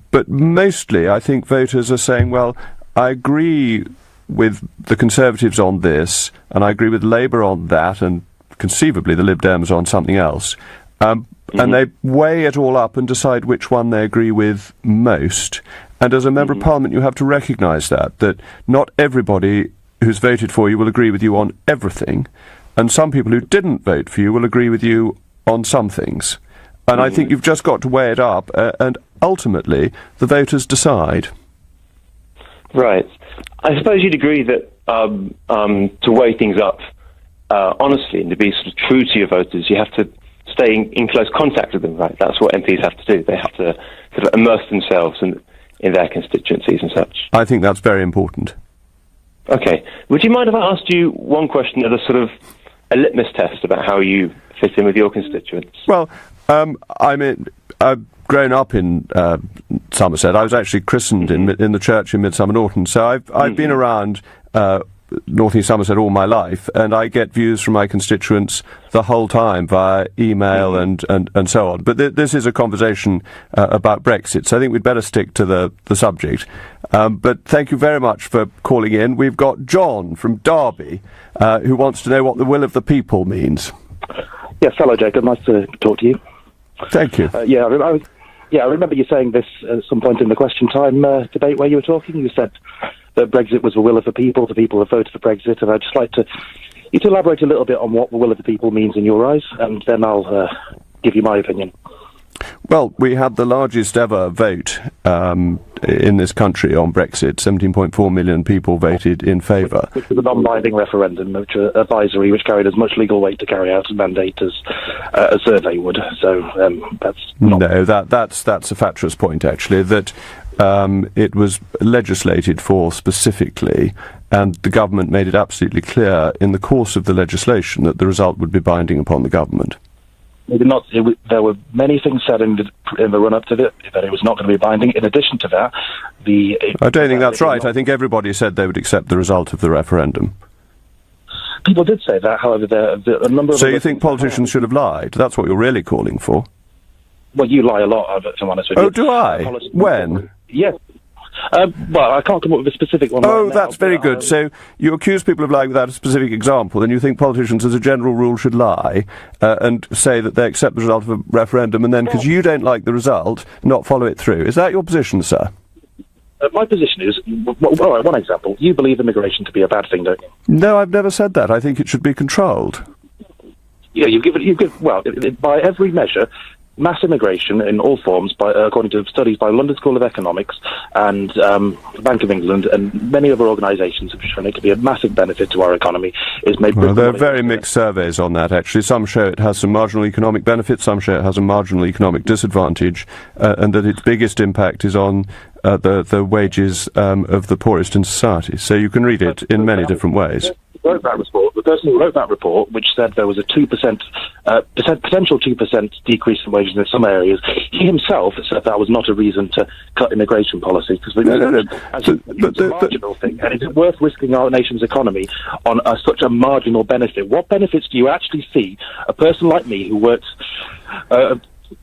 But mostly I think voters are saying, well, I agree with the Conservatives on this, and I agree with Labour on that, and conceivably the Lib Dems on something else. And they weigh it all up and decide which one they agree with most. And as a Member of Parliament, you have to recognise that not everybody who's voted for you will agree with you on everything, and some people who didn't vote for you will agree with you on some things. And I think you've just got to weigh it up, and ultimately the voters decide. Right. I suppose you'd agree that to weigh things up honestly and to be sort of true to your voters, you have to stay in close contact with them, right? That's what MPs have to do. They have to sort of immerse themselves in their constituencies and such. I think that's very important. Okay. Would you mind if I asked you one question as a sort of a litmus test about how you fit in with your constituents? Well, I've grown up in Somerset. I was actually christened in the church in Midsummer Norton, so I've been around North East Somerset all my life, and I get views from my constituents the whole time via email and so on. But this is a conversation about Brexit, so I think we'd better stick to the subject. But thank you very much for calling in. We've got John from Derby who wants to know what the will of the people means. Yes, hello Jacob, nice to talk to you. Thank you. I remember you saying this at some point in the question time debate where you were talking. You said that Brexit was the will of the people have voted for Brexit, and I'd just like you to elaborate a little bit on what the will of the people means in your eyes, and then I'll give you my opinion. Well, we had the largest ever vote in this country on Brexit. 17.4 million people voted in favour. Which was a non-binding referendum, which was advisory, which carried as much legal weight to carry out a mandate as a survey would. So that's not... No, that's a fatuous point, actually, that it was legislated for specifically, and the government made it absolutely clear in the course of the legislation that the result would be binding upon the government. There were many things said in the run-up to it that it was not going to be binding. In addition to that, I don't think that's right. I think everybody said they would accept the result of the referendum. People did say that, however, a number of... So you think politicians should have lied? That's what you're really calling for? Well, you lie a lot, if I'm honest with you. Oh, do I? When? Yes. Well, I can't come up with a specific one. Oh, that's very good. So you accuse people of lying without a specific example, and you think politicians, as a general rule, should lie and say that they accept the result of a referendum, and then, because you don't like the result, not follow it through. Is that your position, sir? My position is, all right, one example. You believe immigration to be a bad thing, don't you? No, I've never said that. I think it should be controlled. Yeah, by every measure, mass immigration in all forms, according to studies by London School of Economics and the Bank of England and many other organisations have shown it to be a massive benefit to our economy. Well, there are very mixed surveys on that, actually. Some show it has some marginal economic benefits, some show it has a marginal economic disadvantage, and that its biggest impact is on the wages of the poorest in society. So you can read it in many different ways. wrote that report, which said there was a 2%, potential 2% decrease in wages in some areas, he himself said that was not a reason to cut immigration policy, because it's a marginal thing. And is it worth risking our nation's economy on such a marginal benefit? What benefits do you actually see a person like me who works a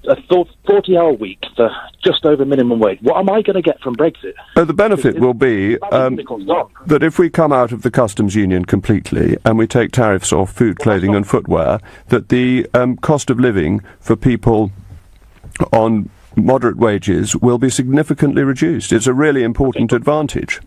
40-hour week for just over minimum wage? What am I going to get from Brexit? The benefit will be that if we come out of the customs union completely and we take tariffs off food, clothing and footwear, that the cost of living for people on moderate wages will be significantly reduced. It's a really important advantage.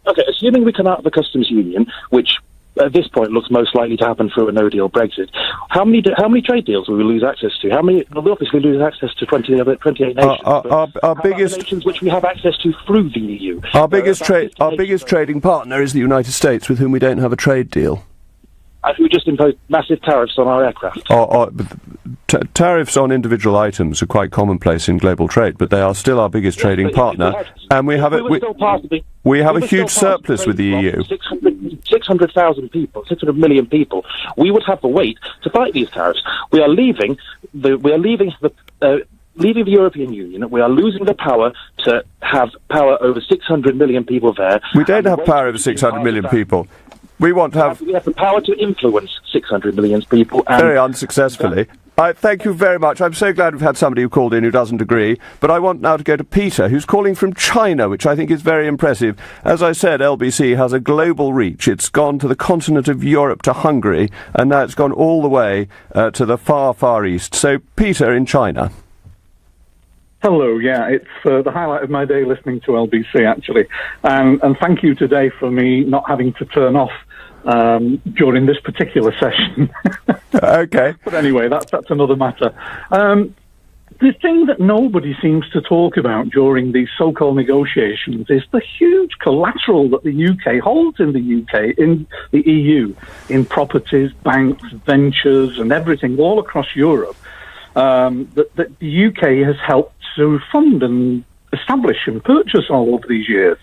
Okay, assuming we come out of the customs union, which at this point looks most likely to happen through a no-deal Brexit, how many trade deals will we lose access to? We'll obviously lose access to 28 nations. Our biggest nations which we have access to through the EU. Our biggest trading partner is the United States, with whom we don't have a trade deal. We just imposed massive tariffs on our aircraft. Tariffs on individual items are quite commonplace in global trade, but they are still our biggest trading partner, and we have a huge surplus with the EU. 600,000 people, 600 million people. We would have the weight to fight these tariffs. We are leaving the European Union. We are losing the power to have power over 600 million people there. We don't have power over 600 million people. We want to have... We have the power to influence 600 million people. Very unsuccessfully. Thank you very much. I'm so glad we've had somebody who called in who doesn't agree. But I want now to go to Peter, who's calling from China, which I think is very impressive. As I said, LBC has a global reach. It's gone to the continent of Europe, to Hungary, and now it's gone all the way to the far, far east. So, Peter in China. Hello, yeah, it's the highlight of my day listening to LBC, actually. And thank you today for me not having to turn off during this particular session. Okay. But anyway, that's another matter. The thing that nobody seems to talk about during these so-called negotiations is the huge collateral that the UK holds in the UK, in the EU, in properties, banks, ventures, and everything all across Europe, that the UK has helped to fund and establish and purchase all over these years.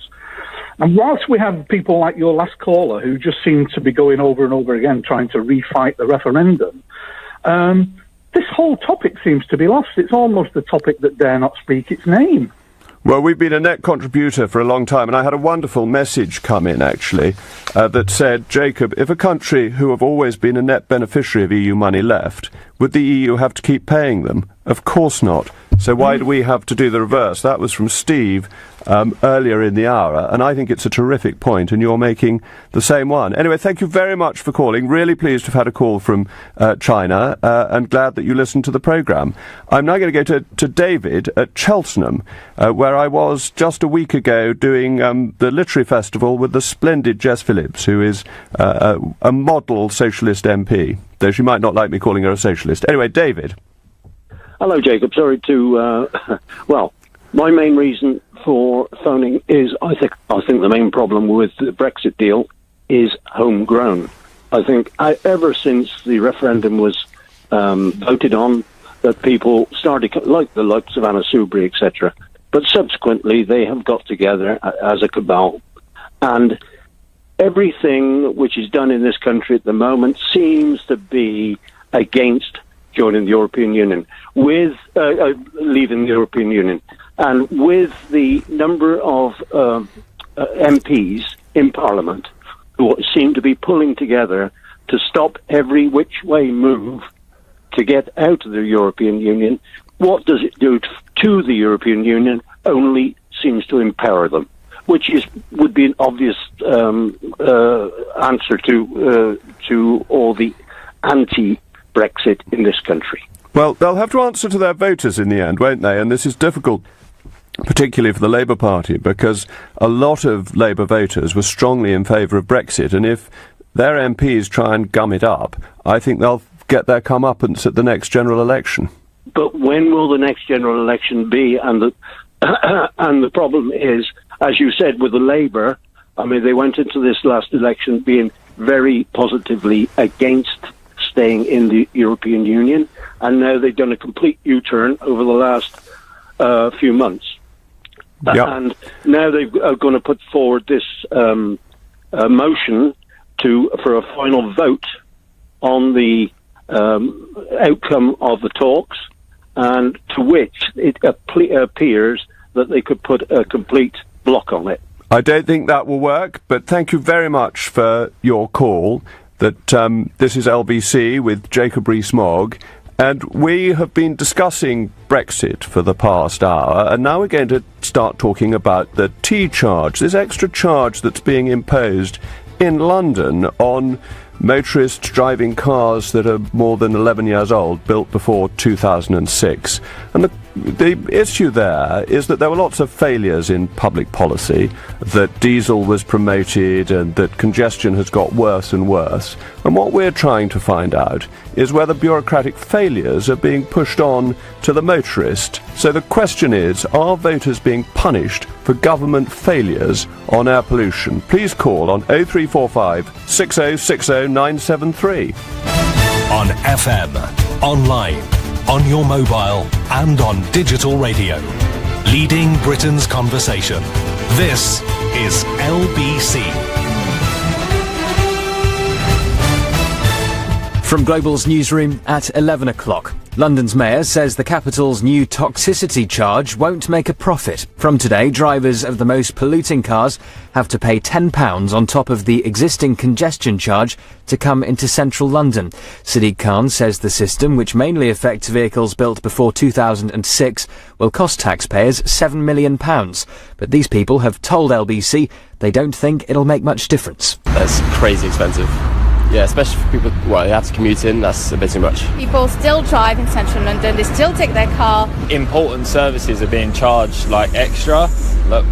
And whilst we have people like your last caller who just seem to be going over and over again trying to refight the referendum, this whole topic seems to be lost. It's almost a topic that dare not speak its name. Well, we've been a net contributor for a long time, and I had a wonderful message come in, actually, that said, Jacob, if a country who have always been a net beneficiary of EU money left, would the EU have to keep paying them? Of course not. So why do we have to do the reverse? That was from Steve earlier in the hour, and I think it's a terrific point, and you're making the same one. Anyway, thank you very much for calling. Really pleased to have had a call from China, and glad that you listened to the programme. I'm now going to go to David at Cheltenham, where I was just a week ago doing the literary festival with the splendid Jess Phillips, who is a model socialist MP, though she might not like me calling her a socialist. Anyway, David. Hello, Jacob. Sorry to... well, my main reason for phoning is I think the main problem with the Brexit deal is homegrown. I think ever since the referendum was voted on, that people started, like the likes of Anna Soubry, etc., but subsequently they have got together as a cabal. And everything which is done in this country at the moment seems to be against joining the European Union, with leaving the European Union. And with the number of MPs in Parliament who seem to be pulling together to stop every which way move to get out of the European Union, what does it do to the European Union? Only seems to empower them, which would be an obvious answer to all the anti-Brexit in this country. Well, they'll have to answer to their voters in the end, won't they? And this is difficult, particularly for the Labour Party, because a lot of Labour voters were strongly in favour of Brexit, and if their MPs try and gum it up, I think they'll get their comeuppance at the next general election. But when will the next general election be? And the problem is, as you said, with the Labour, I mean, they went into this last election being very positively against staying in the European Union, and now they've done a complete U-turn over the last few months. Yep. And now they're going to put forward this motion for a final vote on the outcome of the talks, and to which it appears that they could put a complete block on it. I don't think that will work, but thank you very much for your call. That this is LBC with Jacob Rees Mogg, and we have been discussing Brexit for the past hour, and now we're going to start talking about the T charge, this extra charge that's being imposed in London on motorists driving cars that are more than 11 years old, built before 2006. And the issue there is that there were lots of failures in public policy, that diesel was promoted and that congestion has got worse and worse. And what we're trying to find out is whether bureaucratic failures are being pushed on to the motorist. So the question is, are voters being punished for government failures on air pollution? Please call on 0345 6060 973. On FM, online, on your mobile and on digital radio. Leading Britain's conversation. This is LBC. From Global's newsroom at 11 o'clock. London's mayor says the capital's new toxicity charge won't make a profit. From today, drivers of the most polluting cars have to pay £10 on top of the existing congestion charge to come into central London. Sadiq Khan says the system, which mainly affects vehicles built before 2006, will cost taxpayers £7 million. But these people have told LBC they don't think it'll make much difference. That's crazy expensive. Yeah, especially for people, well, they have to commute in, that's a bit too much. People still drive in central London, they still take their car. Important services are being charged, like, extra,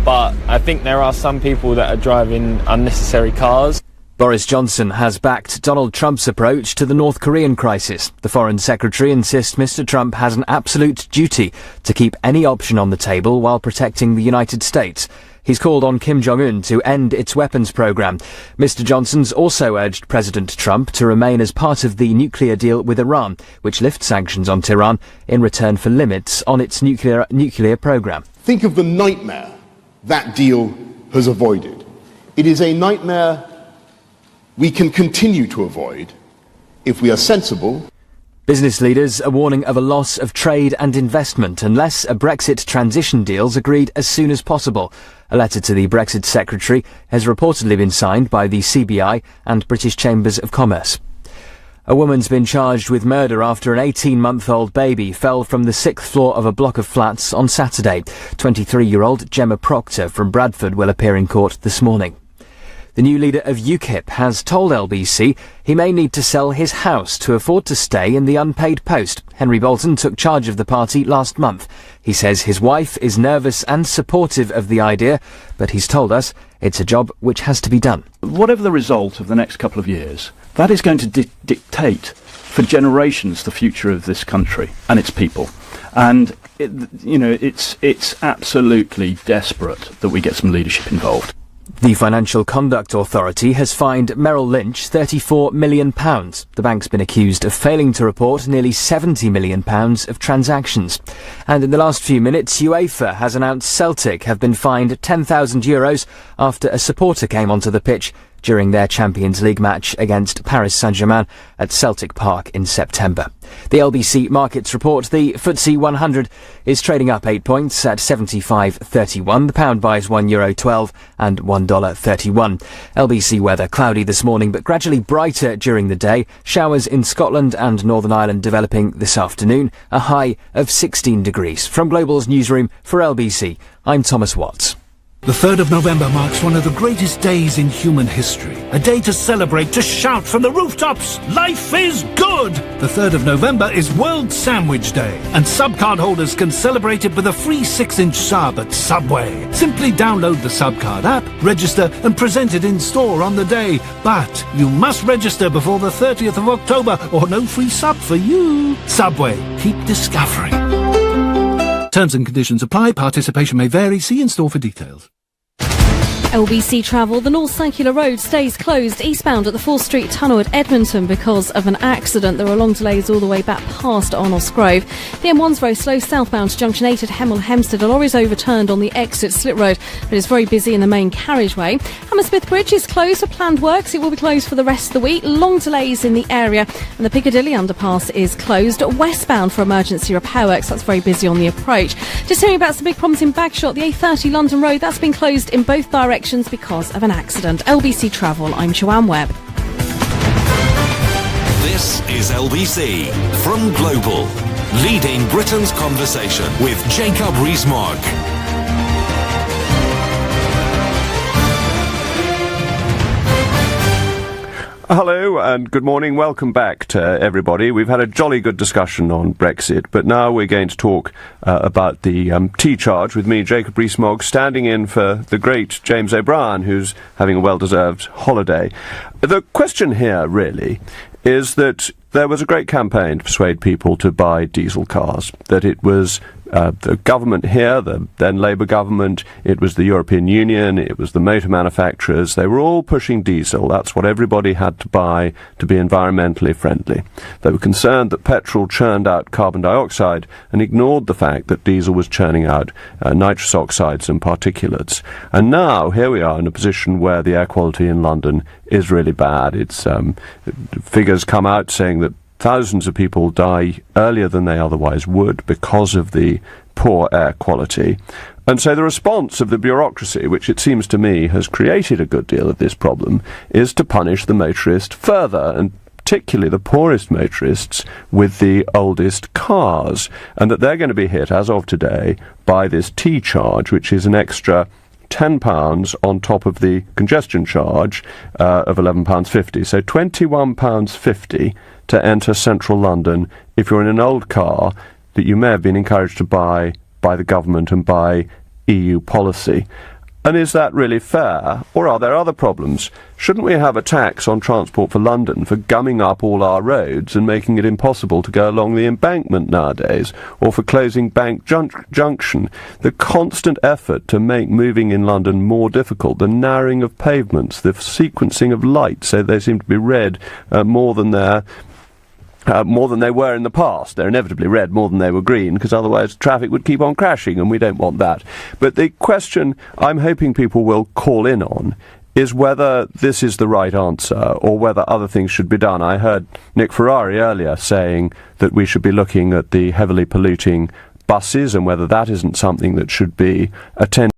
but I think there are some people that are driving unnecessary cars. Boris Johnson has backed Donald Trump's approach to the North Korean crisis. The Foreign Secretary insists Mr. Trump has an absolute duty to keep any option on the table while protecting the United States. He's called on Kim Jong-un to end its weapons program. Mr. Johnson's also urged President Trump to remain as part of the nuclear deal with Iran, which lifts sanctions on Tehran in return for limits on its nuclear program. Think of the nightmare that deal has avoided. It is a nightmare we can continue to avoid if we are sensible. Business leaders are warning of a loss of trade and investment unless a Brexit transition deal is agreed as soon as possible. A letter to the Brexit Secretary has reportedly been signed by the CBI and British Chambers of Commerce. A woman's been charged with murder after an 18-month-old baby fell from the 6th floor of a block of flats on Saturday. 23-year-old Gemma Proctor from Bradford will appear in court this morning. The new leader of UKIP has told LBC he may need to sell his house to afford to stay in the unpaid post. Henry Bolton took charge of the party last month. He says his wife is nervous and supportive of the idea, but he's told us it's a job which has to be done. Whatever the result of the next couple of years, that is going to dictate for generations the future of this country and its people. And, it's absolutely desperate that we get some leadership involved. The Financial Conduct Authority has fined Merrill Lynch £34 million. The bank's been accused of failing to report nearly £70 million of transactions. And in the last few minutes, UEFA has announced Celtic have been fined €10,000 after a supporter came onto the pitch during their Champions League match against Paris Saint-Germain at Celtic Park in September. The LBC Markets report the FTSE 100 is trading up 8 points at 75.31. The pound buys €1.12 and $1.31. LBC weather cloudy this morning but gradually brighter during the day. Showers in Scotland and Northern Ireland developing this afternoon. A high of 16 degrees. From Global's newsroom for LBC, I'm Thomas Watts. The 3rd of November marks one of the greatest days in human history. A day to celebrate, to shout from the rooftops, life is good! The 3rd of November is World Sandwich Day, and Subcard holders can celebrate it with a free 6-inch sub at Subway. Simply download the Subcard app, register and present it in store on the day. But you must register before the 30th of October or no free sub for you. Subway, keep discovering. Terms and conditions apply. Participation may vary. See in store for details. LBC travel, the North Circular Road stays closed eastbound at the 4th Street Tunnel at Edmonton because of an accident. There are long delays all the way back past Arnold's Grove. The M1's very slow southbound to Junction 8 at Hemel Hempstead. A lorry is overturned on the exit Slit Road, but it's very busy in the main carriageway. Hammersmith Bridge is closed for planned works. It will be closed for the rest of the week. Long delays in the area, and the Piccadilly underpass is closed westbound for emergency repair works. That's very busy on the approach. Just hearing about some big problems in Bagshot, the A30 London Road, that's been closed in both directions because of an accident. LBC Travel, I'm Joanne Webb. This is LBC from Global, leading Britain's conversation with Jacob Rees Mogg. Hello and good morning. Welcome back to everybody. We've had a jolly good discussion on Brexit, but now we're going to talk about the tea charge with me, Jacob Rees Mogg, standing in for the great James O'Brien, who's having a well-deserved holiday. The question here, really, is that there was a great campaign to persuade people to buy diesel cars, that it was the government here, the then Labour government, it was the European Union, it was the motor manufacturers, they were all pushing diesel. That's what everybody had to buy to be environmentally friendly. They were concerned that petrol churned out carbon dioxide and ignored the fact that diesel was churning out nitrous oxides and particulates. And now, here we are in a position where the air quality in London is really bad. It's figures come out saying that thousands of people die earlier than they otherwise would because of the poor air quality. And so the response of the bureaucracy, which it seems to me has created a good deal of this problem, is to punish the motorist further, and particularly the poorest motorists with the oldest cars, and that they're going to be hit, as of today, by this T charge, which is an extra £10 on top of the congestion charge of £11.50. So £21.50 to enter central London if you're in an old car that you may have been encouraged to buy by the government and by EU policy. And is that really fair, or are there other problems? Shouldn't we have a tax on Transport for London for gumming up all our roads and making it impossible to go along the embankment nowadays, or for closing Bank Junction? The constant effort to make moving in London more difficult, the narrowing of pavements, the sequencing of lights so they seem to be red more than they were in the past. They're inevitably red more than they were green, because otherwise traffic would keep on crashing, and we don't want that. But the question I'm hoping people will call in on is whether this is the right answer, or whether other things should be done. I heard Nick Ferrari earlier saying that we should be looking at the heavily polluting buses, and whether that isn't something that should be attended